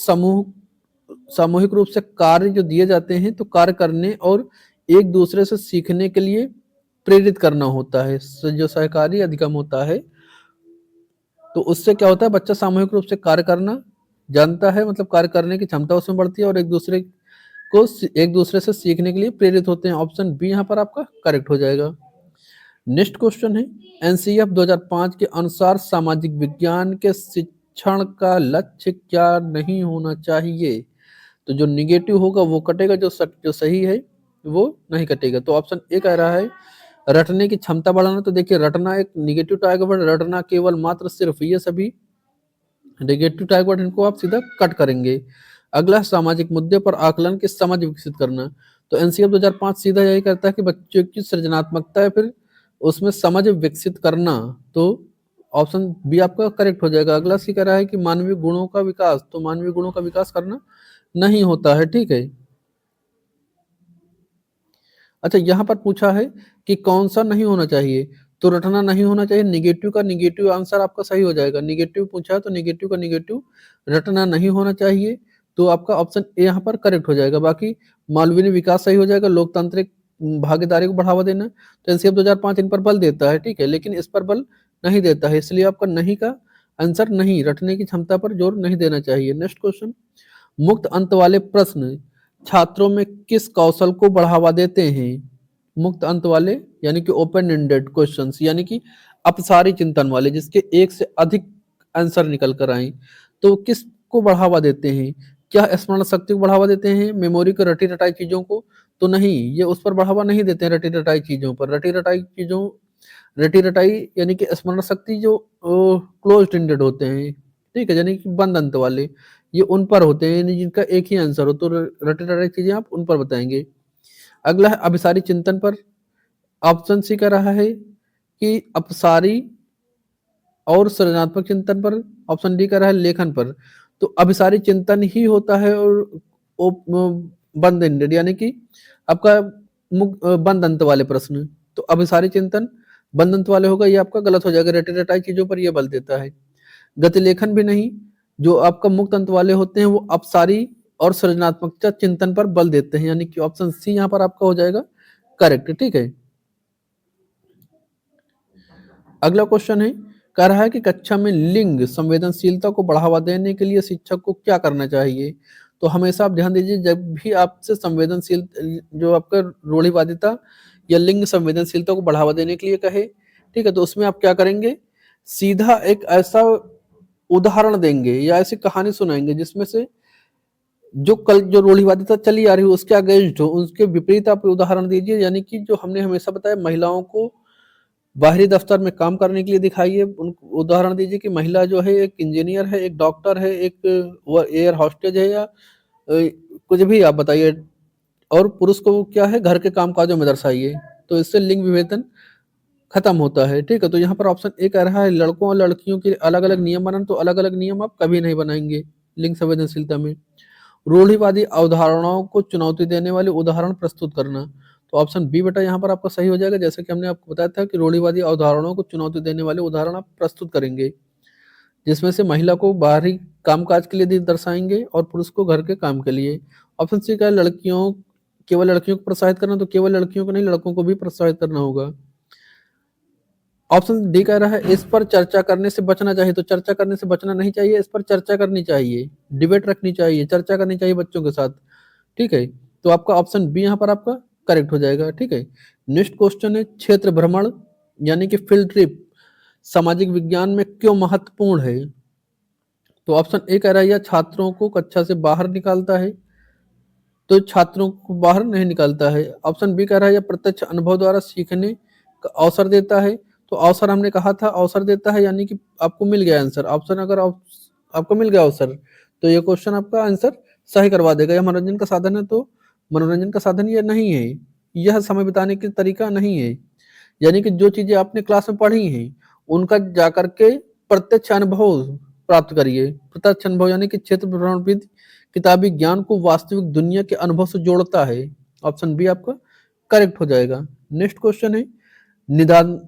सामूहिक रूप से कार्य जो दिए जाते हैं तो कार्य करने और एक दूसरे से सीखने के लिए प्रेरित करना होता है। जो सहकारी अधिगम होता है तो उससे क्या होता है, बच्चा सामूहिक रूप से कार्य करना जानता है, मतलब कार्य करने की क्षमता उसमें बढ़ती है और एक दूसरे से सीखने के लिए प्रेरित होते हैं। ऑप्शन बी यहाँ पर आपका करेक्ट हो जाएगा। नेक्स्ट क्वेश्चन है, एनसीएफ 2005 के अनुसार सामाजिक विज्ञान के शिक्षण का लक्ष्य क्या नहीं होना चाहिए। तो जो निगेटिव होगा वो कटेगा, जो सही है वो नहीं कटेगा। तो ऑप्शन ए कह रहा है रटने की क्षमता बढ़ाना। तो देखिए, रटना एक निगेटिव टैग वर्ड, रटना केवल मात्र सिर्फ, ये सभी नेगेटिव टैग वर्ड, इनको आप सीधा कट करेंगे। अगला, सामाजिक मुद्दे पर आकलन की समझ विकसित करना। तो एनसीएफ 2005 सीधा यही कहता है कि बच्चों की सृजनात्मकता है, फिर उसमें समझ विकसित करना। तो ऑप्शन बी आपका करेक्ट हो जाएगा। अगला सी कह रहा है कि मानवीय गुणों का विकास, तो मानवीय गुणों का विकास करना नहीं होता है। ठीक है, अच्छा यहाँ पर पूछा है कि कौन सा नहीं होना चाहिए, तो रटना नहीं होना चाहिए। निगेटिव का निगेटिव आंसर आपका सही हो जाएगा। निगेटिव पूछा है तो निगेटिव का निगेटिव, रटना नहीं होना चाहिए, तो आपका ऑप्शन ए यहाँ पर करेक्ट हो जाएगा। बाकी मानवीय विकास सही हो जाएगा। लोकतांत्रिक भागीदारी को बढ़ावा देना, तो एनसीएफ 2005 इन पर बल देता है। ठीक है, लेकिन इस पर बल नहीं देता है, इसलिए आपका नहीं का आंसर नहीं, रटने की क्षमता पर जोर नहीं देना चाहिए। नेक्स्ट क्वेश्चन, मुक्त अंत वाले प्रश्न छात्रों में किस कौशल को बढ़ावा देते हैं। मुक्त अंत वाले यानी कि ओपन एंडेड क्वेश्चंस, यानी कि अपसारी चिंतन वाले, जिसके एक से अधिक आंसर निकल कर आए, तो किस को बढ़ावा देते हैं। क्या स्मरण शक्ति को बढ़ावा देते हैं, मेमोरी को, रटी रटाई चीजों को, तो नहीं, ये उस पर बढ़ावा नहीं देते हैं। रटी रटाई चीजों पर, रटी रटाई यानी कि स्मरण शक्ति जो क्लोज एंडेड होते हैं, ठीक है, यानी कि बंद अंत वाले, ये उन पर होते हैं जिनका एक ही आंसर हो, तो रटे रटाई चीजें आप उन पर बताएंगे। अगला है अभिसारी चिंतन पर। ऑप्शन सी कह रहा है कि अपसारी और सृजनात्मक चिंतन पर। ऑप्शन डी कह रहा है लेखन पर। तो अभिसारी चिंतन ही होता है और बंद एंडेड, यानी कि आपका बंद अंत वाले प्रश्न। तो अभिसारी चिंतन बंद अंत वाले होगा, ये आपका गलत हो जाएगा। रटे रटाई चीजों पर ये बल देता है। गति लेखन भी नहीं, जो आपका मुक्त अंत वाले होते हैं वो अपसारी और सृजनात्मकता चिंतन पर बल देते हैं, यानी कि ऑप्शन सी यहाँ पर आपका हो जाएगा करेक्ट। ठीक है, अगला क्वेश्चन है, कह रहा है कि कक्षा में लिंग संवेदनशीलता को बढ़ावा देने के लिए शिक्षक को क्या करना चाहिए। तो हमेशा आप ध्यान दीजिए, जब भी आपसे संवेदनशील जो आपका रूढ़िवादिता या लिंग संवेदनशीलता को बढ़ावा देने के लिए कहे, ठीक है, तो उसमें आप क्या करेंगे, सीधा एक ऐसा उदाहरण देंगे या ऐसी कहानी सुनाएंगे जिसमें से जो कल जो रूढ़िवादिता चली आ रही है उसके अगेंस्ट हो, उसके विपरीत आप उदाहरण दीजिए। यानी कि जो हमने हमेशा बताया, महिलाओं को बाहरी दफ्तर में काम करने के लिए दिखाइए, उदाहरण दीजिए कि महिला जो है एक इंजीनियर है, एक डॉक्टर है, एक एयर हॉस्टेज है, या कुछ भी आप बताइए, और पुरुष को क्या है, घर के कामकाजों में दर्शाइए। तो इससे लिंग विभेदन खत्म होता है। ठीक है, तो यहाँ पर ऑप्शन ए कह रहा है लड़कों और लड़कियों के अलग अलग नियम बनाना, तो अलग अलग नियम आप कभी नहीं बनाएंगे लिंग संवेदनशीलता में। रूढ़िवादी अवधारणाओं को चुनौती देने वाले उदाहरण प्रस्तुत करना, तो ऑप्शन बी बेटा यहाँ पर आपका सही हो जाएगा। जैसे कि हमने आपको बताया था कि रूढ़िवादी अवधारणाओं को चुनौती देने वाले उदाहरण आप प्रस्तुत करेंगे, जिसमें से महिला को बाहरी कामकाज के लिए दर्शाएंगे और पुरुष को घर के काम के लिए। ऑप्शन सी का लड़कियों, केवल लड़कियों को प्रोत्साहित करना, तो केवल लड़कियों को नहीं, लड़कों को भी प्रोत्साहित करना होगा। ऑप्शन डी कह रहा है इस पर चर्चा करने से बचना चाहिए, तो चर्चा करने से बचना नहीं चाहिए, इस पर चर्चा करनी चाहिए, डिबेट रखनी चाहिए, चर्चा करनी चाहिए बच्चों के साथ। ठीक है, तो आपका ऑप्शन बी यहाँ पर आपका करेक्ट हो जाएगा। ठीक है, नेक्स्ट क्वेश्चन है, क्षेत्र भ्रमण यानी कि फील्ड ट्रिप सामाजिक विज्ञान में क्यों महत्वपूर्ण है। तो ऑप्शन ए कह रहा है यह छात्रों को कक्षा से बाहर निकालता है, तो छात्रों को बाहर नहीं निकालता है। ऑप्शन बी कह रहा है यह प्रत्यक्ष अनुभव द्वारा सीखने का अवसर देता है, तो अवसर हमने कहा था अवसर देता है, यानी कि आपको मिल गया आंसर। ऑप्शन अगर आपको मिल गया अवसर, तो ये क्वेश्चन आपका आंसर सही करवा देगा। यह मनोरंजन का साधन है, तो मनोरंजन का साधन यह नहीं है, यह समय बिताने की तरीका नहीं है। यानी कि जो चीजें आपने क्लास में पढ़ी हैं उनका जाकर के प्रत्यक्ष अनुभव प्राप्त करिए। प्रत्यक्ष अनुभव यानी कि क्षेत्र भ्रमण किताबी ज्ञान को वास्तविक दुनिया के अनुभव से जोड़ता है। ऑप्शन बी आपका करेक्ट हो जाएगा। नेक्स्ट क्वेश्चन है, निदान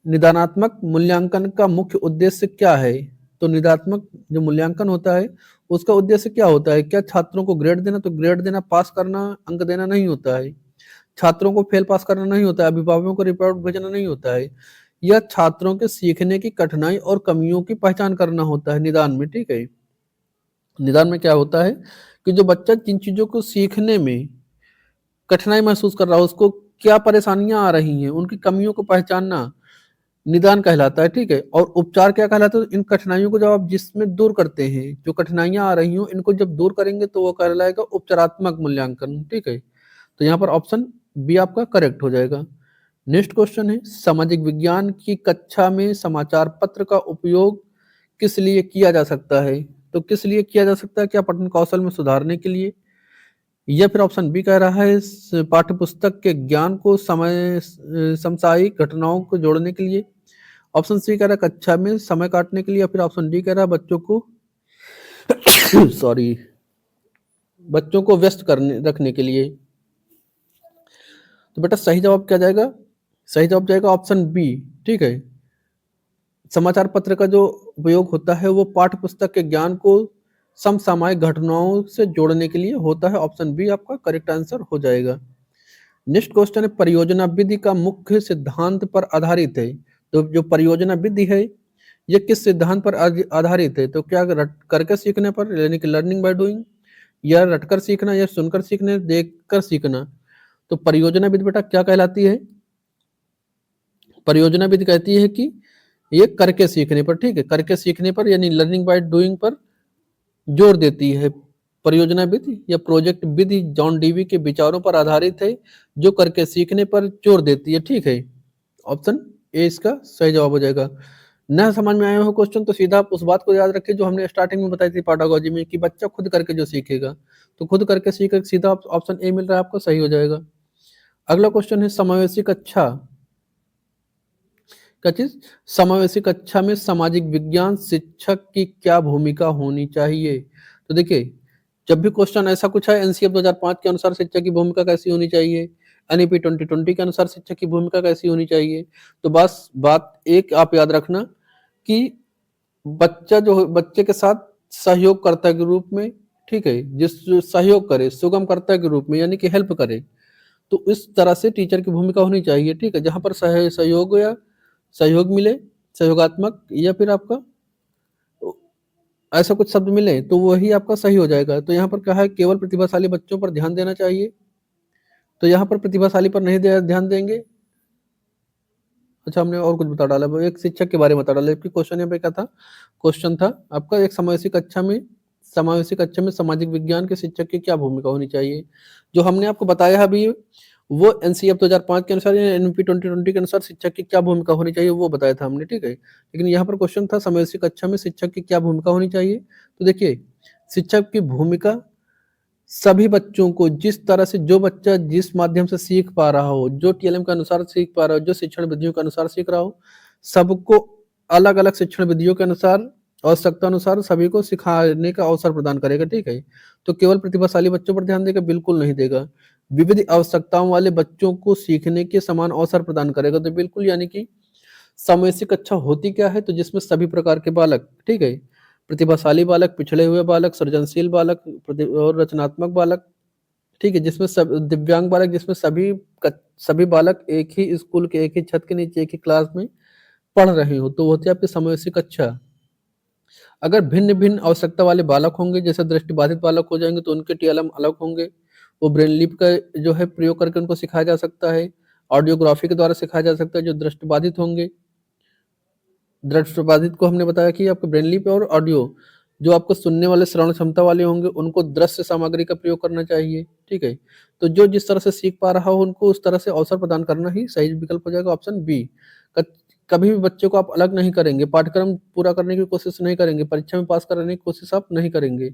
निदानात्मक मूल्यांकन का मुख्य उद्देश्य क्या है। तो निदात्मक जो मूल्यांकन होता है उसका उद्देश्य क्या होता है। क्या छात्रों को ग्रेड देना, तो ग्रेड देना, पास करना, अंक देना नहीं होता है। छात्रों को फेल पास करना नहीं होता है, अभिभावकों को रिपोर्ट भेजना नहीं होता है। यह छात्रों के सीखने की कठिनाई और कमियों की पहचान करना होता है निदान में। ठीक है, निदान में क्या होता है कि जो बच्चा जिन चीजों को सीखने में कठिनाई महसूस कर रहा है, उसको क्या परेशानियां आ रही हैं, उनकी कमियों को पहचानना निदान कहलाता है। ठीक है, और उपचार क्या कहलाता है, इन कठिनाइयों को जब आप जिसमें दूर करते हैं, जो कठिनाइयां आ रही हो इनको जब दूर करेंगे तो वो कहलाएगा उपचारात्मक मूल्यांकन। ठीक है, तो यहाँ पर ऑप्शन बी आपका करेक्ट हो जाएगा। नेक्स्ट क्वेश्चन है, सामाजिक विज्ञान की कक्षा में समाचार पत्र का उपयोग किस लिए किया जा सकता है। तो किस लिए किया जा सकता है, क्या पठन कौशल में सुधारने के लिए, या फिर ऑप्शन बी कह रहा है पाठ्य पुस्तक के ज्ञान को समय समसामयिक घटनाओं को जोड़ने के लिए, ऑप्शन सी कह रहा है कक्षा में समय काटने के लिए, या फिर ऑप्शन डी कह रहा है बच्चों को सॉरी बच्चों को व्यस्त करने रखने के लिए। तो बेटा सही जवाब क्या जाएगा, सही जवाब जाएगा ऑप्शन बी। ठीक है, समाचार पत्र का जो उपयोग होता है वो पाठ्य पुस्तक के ज्ञान को समसामयिक घटनाओं से जोड़ने के लिए होता है। ऑप्शन बी आपका करेक्ट आंसर हो जाएगा। नेक्स्ट क्वेश्चन है, परियोजना विधि का मुख्य सिद्धांत पर आधारित है। तो जो परियोजना विधि है ये किस सिद्धांत पर आधारित है। तो क्या रट करके सीखने पर, यानी कि लर्निंग बाय डूइंग, या रटकर सीखना, या सुनकर सीखना, देखकर सीखना। तो परियोजना विधि बेटा क्या कहलाती है, परियोजना विधि कहती है कि ये करके सीखने पर, ठीक है, करके सीखने पर यानी लर्निंग बाय डूइंग पर जोर देती है। परियोजना विधि या प्रोजेक्ट विधि जॉन डीवी के विचारों पर आधारित है जो करके सीखने पर जोर देती है। ठीक है, ऑप्शन ए इसका सही जवाब हो जाएगा। न समझ में आया हो क्वेश्चन तो सीधा आप उस बात को याद रखिए जो हमने स्टार्टिंग में बताई थी पेडागोजी में, कि बच्चा खुद करके जो सीखेगा, तो खुद करके सीख सीधा ऑप्शन ए मिल रहा है आपको, सही हो जाएगा। अगला क्वेश्चन है, समावेशी कक्षा क्या चीज, समावेशी कक्षा में सामाजिक विज्ञान शिक्षक की क्या भूमिका होनी चाहिए। तो देखिए, जब भी क्वेश्चन ऐसा कुछ है एनसीएफ 2005 के अनुसार शिक्षक की भूमिका कैसी होनी चाहिए, एनईपी 2020 के अनुसार शिक्षक की भूमिका कैसी होनी चाहिए, तो बस बात एक आप याद रखना कि बच्चा जो बच्चे के साथ सहयोगकर्ता के रूप में ठीक है, जिस जो सहयोग करे, सुगमकर्ता के रूप में यानी कि हेल्प करे। तो इस तरह से टीचर की भूमिका होनी चाहिए, ठीक है, जहाँ पर सहयोग या सहयोग मिले, सहयोगात्मक या फिर आपका ऐसा कुछ शब्द मिले तो वही आपका सही हो जाएगा। तो यहाँ पर क्या है, केवल प्रतिभाशाली बच्चों पर ध्यान देना चाहिए, तो यहाँ पर प्रतिभाशाली पर नहीं ध्यान देंगे। अच्छा, हमने और कुछ बता डाला, एक शिक्षक के बारे में बता डाला, जबकि क्वेश्चन यहाँ पे क्या था, क्वेश्चन था आपका एक समावेशी कक्षा में सामाजिक विज्ञान के शिक्षक की क्या भूमिका होनी चाहिए। जो हमने आपको बताया है अभी, वो एनसीएफ 2005 के अनुसार या एनपी 2020 के अनुसार शिक्षक की क्या भूमिका होनी चाहिए वो बताया था हमने, ठीक है। लेकिन यहाँ पर क्वेश्चन था समावेशी कक्षा में शिक्षक की क्या भूमिका होनी चाहिए। तो देखिए, शिक्षक की भूमिका सभी बच्चों को, जिस तरह से जो बच्चा जिस माध्यम से सीख पा रहा हो, जो टीएलएम के अनुसार सीख पा रहा हो, जो शिक्षण विधियों के अनुसार सीख रहा हो, सबको अलग अलग शिक्षण विधियों के अनुसार, आवश्यकता अनुसार सभी को सिखाने का अवसर प्रदान करेगा, ठीक है। तो केवल प्रतिभाशाली बच्चों पर ध्यान देगा, बिल्कुल नहीं देगा। विविध आवश्यकताओं वाले बच्चों को सीखने के समान अवसर प्रदान करेगा, तो बिल्कुल, यानी कि समावेशी कक्षा होती क्या है, तो जिसमें सभी प्रकार के बालक, ठीक है, प्रतिभाशाली बालक, पिछड़े हुए बालक, सृजनशील बालक और रचनात्मक बालक, ठीक है, जिसमें सब दिव्यांग बालक, जिसमें सभी बालक एक ही स्कूल के, एक ही छत के नीचे, एक ही क्लास में पढ़ रहे हो, तो वो होती है आपकी समावेशी कक्षा। अगर भिन्न भिन्न आवश्यकता वाले बालक होंगे, जैसे दृष्टिबाधित बालक हो जाएंगे, तो उनके टीएलएम अलग होंगे, वो ब्रेन लिप का जो है प्रयोग करके उनको सिखाया जा सकता है, ऑडियोग्राफी के द्वारा सिखाया जा सकता है। जो दृष्टिबाधित होंगे, दृष्टिबाधित को हमने बताया कि आपके ब्रेन लिप और ऑडियो, जो आपको सुनने वाले, श्रवण क्षमता वाले होंगे, उनको दृश्य सामग्री का प्रयोग करना चाहिए, ठीक है। तो जो जिस तरह से सीख पा रहा हो, उनको उस तरह से अवसर प्रदान करना ही सही विकल्प हो जाएगा, ऑप्शन बी। कभी भी बच्चे को आप अलग नहीं करेंगे, पाठ्यक्रम पूरा करने की कोशिश नहीं करेंगे, परीक्षा में पास कराने की कोशिश आप नहीं करेंगे।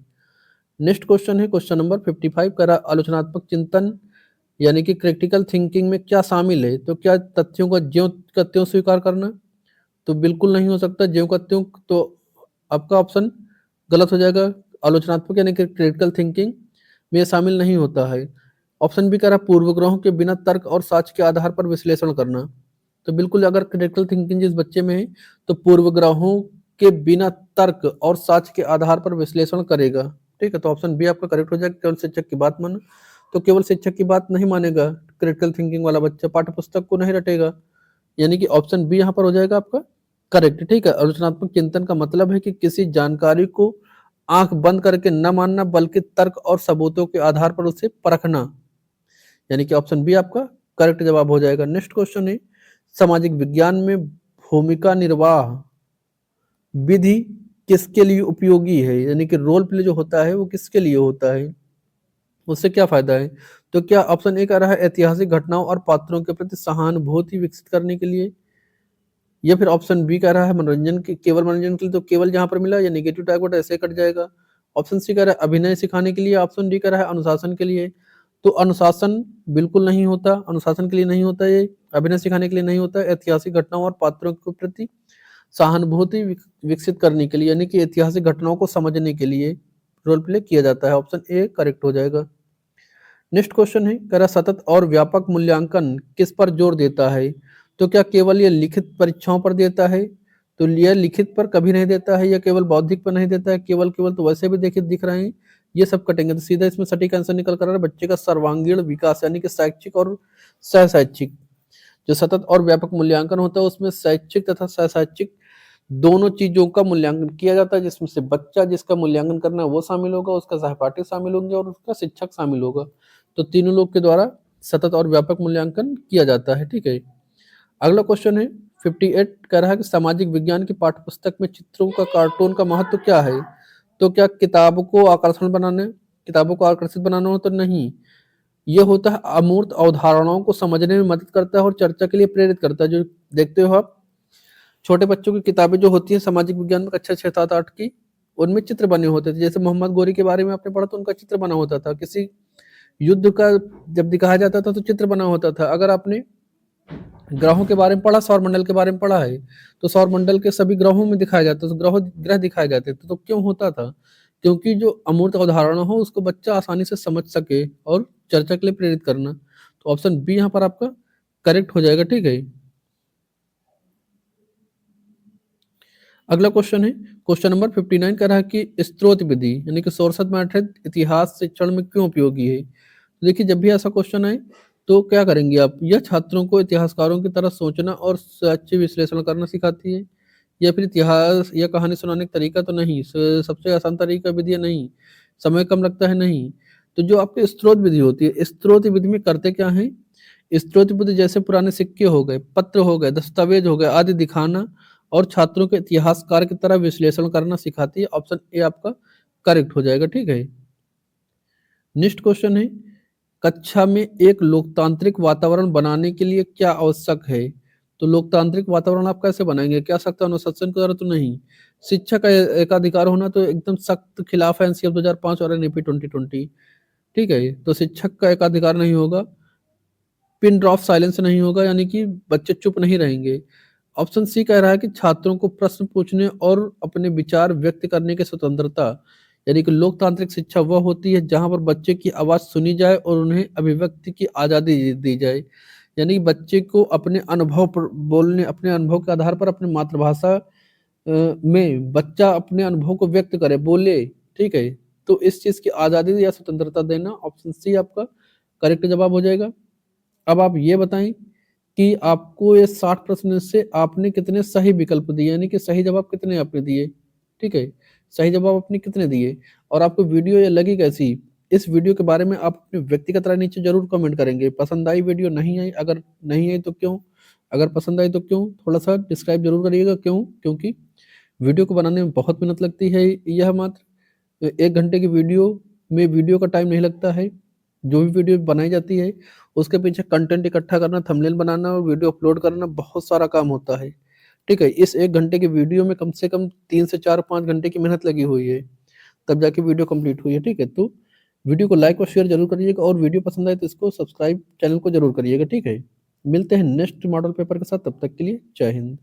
नेक्स्ट क्वेश्चन है क्वेश्चन नंबर 55 का, आलोचनात्मक चिंतन यानी कि क्रिटिकल थिंकिंग में क्या शामिल है। तो क्या तथ्यों का ज्यों का त्यों स्वीकार करना, तो बिल्कुल नहीं हो सकता, ज्यों का त्यों, तो आपका ऑप्शन गलत हो जाएगा। आलोचनात्मक यानी कि क्रिटिकल थिंकिंग में ये शामिल नहीं होता है। ऑप्शन बी कह रहा है पूर्वग्रहों के बिना तर्क और साक्ष्य के आधार पर विश्लेषण करना, तो बिल्कुल, अगर क्रिटिकल थिंकिंग जिस बच्चे में है, तो पूर्वग्रहों के बिना तर्क और साक्ष्य के आधार पर विश्लेषण करेगा, ठीक है। तो ऑप्शन बी आपका करेक्ट हो जाएगा, केवल शिक्षक की बात मानो, तो केवल शिक्षक की बात नहीं मानेगा क्रिटिकल थिंकिंग वाला बच्चा, पाठ्य पुस्तक को नहीं रटेगा, यानी कि ऑप्शन बी यहाँ पर हो जाएगा आपका करेक्ट, ठीक है। आलोचनात्मक चिंतन का मतलब है कि किसी जानकारी को आंख बंद करके न मानना, बल्कि तर्क और सबूतों के आधार पर उसे परखना, यानी कि ऑप्शन बी आपका करेक्ट जवाब हो जाएगा। नेक्स्ट क्वेश्चन है, सामाजिक विज्ञान में भूमिका निर्वाह विधि किसके लिए उपयोगी है, यानी कि रोल प्ले जो होता है वो किसके लिए होता है, उससे क्या फायदा है। तो क्या ऑप्शन ए कह रहा है ऐतिहासिक घटनाओं और पात्रों के प्रति सहानुभूति विकसित करने के लिए, या फिर ऑप्शन बी कह रहा है मनोरंजन के, केवल मनोरंजन के लिए, तो केवल जहां पर मिला या नेगेटिव टैग ऐसे कट जाएगा। ऑप्शन सी कह रहा है अभिनय सिखाने के लिए, ऑप्शन डी कह रहा है अनुशासन के लिए। तो अनुशासन बिल्कुल नहीं होता, अनुशासन के लिए नहीं होता, ये अभिनय सिखाने के लिए नहीं होता, ऐतिहासिक घटनाओं और पात्रों के प्रति सहानुभूति विकसित करने के लिए, यानी कि ऐतिहासिक घटनाओं को समझने के लिए रोल प्ले किया जाता है। ऑप्शन ए करेक्ट हो जाएगा। नेक्स्ट क्वेश्चन है, कह रहा सतत और व्यापक मूल्यांकन किस पर जोर देता है। तो क्या केवल ये लिखित परीक्षाओं पर देता है, तो यह लिखित पर कभी नहीं देता है, या केवल बौद्धिक पर नहीं देता है, केवल केवल तो वैसे भी देखे दिख रहे हैं, ये सब कटेंगे। तो सीधा इसमें सटीक आंसर निकल कर आ रहा है बच्चे का सर्वांगीण विकास, यानी कि शैक्षिक और सह शैक्षिक। जो सतत और व्यापक मूल्यांकन होता है उसमें शैक्षिक तथा सह शैक्षिक दोनों चीजों का मूल्यांकन किया जाता है, जिसमें से बच्चा जिसका मूल्यांकन करना है वो शामिल होगा, उसका सहपाठी शामिल होंगे और उसका शिक्षक शामिल होगा। तो तीनों लोग के द्वारा सतत और व्यापक मूल्यांकन किया जाता है, ठीक है। अगला क्वेश्चन है 58 कह रहा है कि सामाजिक विज्ञान की पाठ्यपुस्तक में चित्रों का, कार्टून का महत्व क्या है। तो क्या किताबों को आकर्षित बनाना हो, तो नहीं, ये होता है अमूर्त अवधारणाओं को समझने में मदद करता है और चर्चा के लिए प्रेरित करता है। जो देखते हो आप छोटे बच्चों की किताबें जो होती है सामाजिक विज्ञान में, कक्षा 6, 7, 8 की, उनमें चित्र बने होते थे। जैसे मोहम्मद गोरी के बारे में आपने पढ़ा तो उनका चित्र बना होता था, किसी युद्ध का जब दिखाया जाता था तो चित्र बना होता था। अगर आपने ग्रहों के बारे में पढ़ा, सौर मंडल के बारे में पढ़ा है, तो सौर मंडल के सभी ग्रहों में दिखाया जाता है, तो ग्रह दिखाए जाते थे। तो क्यों होता था, क्योंकि जो अमूर्त अवधारणा हो उसको बच्चा आसानी से समझ सके और चर्चा के लिए प्रेरित करना। तो ऑप्शन बी यहाँ पर आपका करेक्ट हो जाएगा, ठीक है। अगला क्वेश्चन है, क्वेश्चन नंबर 59 कह रहा है कि स्रोत विधि यानी कि सोर्स ऑफ मेथड इतिहास शिक्षण में क्यों उपयोगी है। तो देखिए, जब भी ऐसा क्वेश्चन आए तो क्या करेंगे आप, यह छात्रों को इतिहासकारों की तरह सोचना और सच्ची विश्लेषण करना सिखाती है, या फिर इतिहास या कहानी सुनाने का तरीका तो नहीं, सबसे आसान तरीका विधि है नहीं, समय कम लगता है नहीं। तो जो आपकी स्रोत विधि होती है, स्रोत विधि में करते क्या है, स्रोत विधि जैसे पुराने सिक्के हो गए, पत्र हो गए, दस्तावेज हो गए आदि दिखाना और छात्रों के इतिहासकार की तरह विश्लेषण करना सिखाती है। ऑप्शन ए आपका करेक्ट हो जाएगा, ठीक है। नेक्स्ट क्वेश्चन है, कक्षा में एक लोकतांत्रिक वातावरण बनाने के लिए क्या आवश्यक है। तो लोकतांत्रिक वातावरण आप कैसे बनाएंगे, क्या सख्त अनुशासन की जरूरत तो नहीं, शिक्षा का एकाधिकार होना तो एकदम सख्त खिलाफ है एनसीएफ 2005 और एनईपी 2020, ठीक है। तो शिक्षक का एकाधिकार नहीं होगा, पिन ड्रॉप साइलेंस नहीं होगा यानी कि बच्चे चुप नहीं रहेंगे। ऑप्शन सी कह रहा है कि छात्रों को प्रश्न पूछने और अपने विचार व्यक्त करने की स्वतंत्रता, यानी कि लोकतांत्रिक शिक्षा वह होती है जहां पर बच्चे की आवाज सुनी जाए और उन्हें अभिव्यक्ति की आजादी दी जाए। यानी कि बच्चे को अपने अनुभव पर बोलने, अपने अनुभव के आधार पर अपनी मातृभाषा में बच्चा अपने अनुभव को व्यक्त करे, बोले, ठीक है। तो इस चीज की आजादी या स्वतंत्रता देना, ऑप्शन सी आपका करेक्ट जवाब हो जाएगा। अब आप ये बताएं कि आपको ये 60 प्रश्न से आपने कितने सही विकल्प दिए, यानी कि सही जवाब कितने आपने दिए, ठीक है। सही जवाब आपने कितने दिए और आपको वीडियो ये लगी कैसी। इस वीडियो के बारे में आप अपने व्यक्तिगत राय नीचे जरूर कमेंट करेंगे। पसंद आई वीडियो, नहीं आई, अगर नहीं आई तो क्यों, अगर पसंद आई तो क्यों, थोड़ा सा डिस्क्राइब जरूर करिएगा क्यों, क्योंकि वीडियो को बनाने में बहुत मेहनत लगती है। यह मात्र 1 घंटे की वीडियो में वीडियो का टाइम नहीं लगता है। जो भी वीडियो बनाई जाती है उसके पीछे कंटेंट इकट्ठा करना, थंबनेल बनाना और वीडियो अपलोड करना बहुत सारा काम होता है, ठीक है। इस 1 घंटे की वीडियो में कम से कम 3 से 4 5 घंटे की मेहनत लगी हुई है, तब जाके वीडियो कंप्लीट हुई है, ठीक है। तो वीडियो को लाइक और शेयर जरूर करिएगा और वीडियो पसंद आए तो इसको सब्सक्राइब चैनल को जरूर करिएगा, ठीक है। मिलते हैं नेक्स्ट मॉडल पेपर के साथ, तब तक के लिए जय हिंद।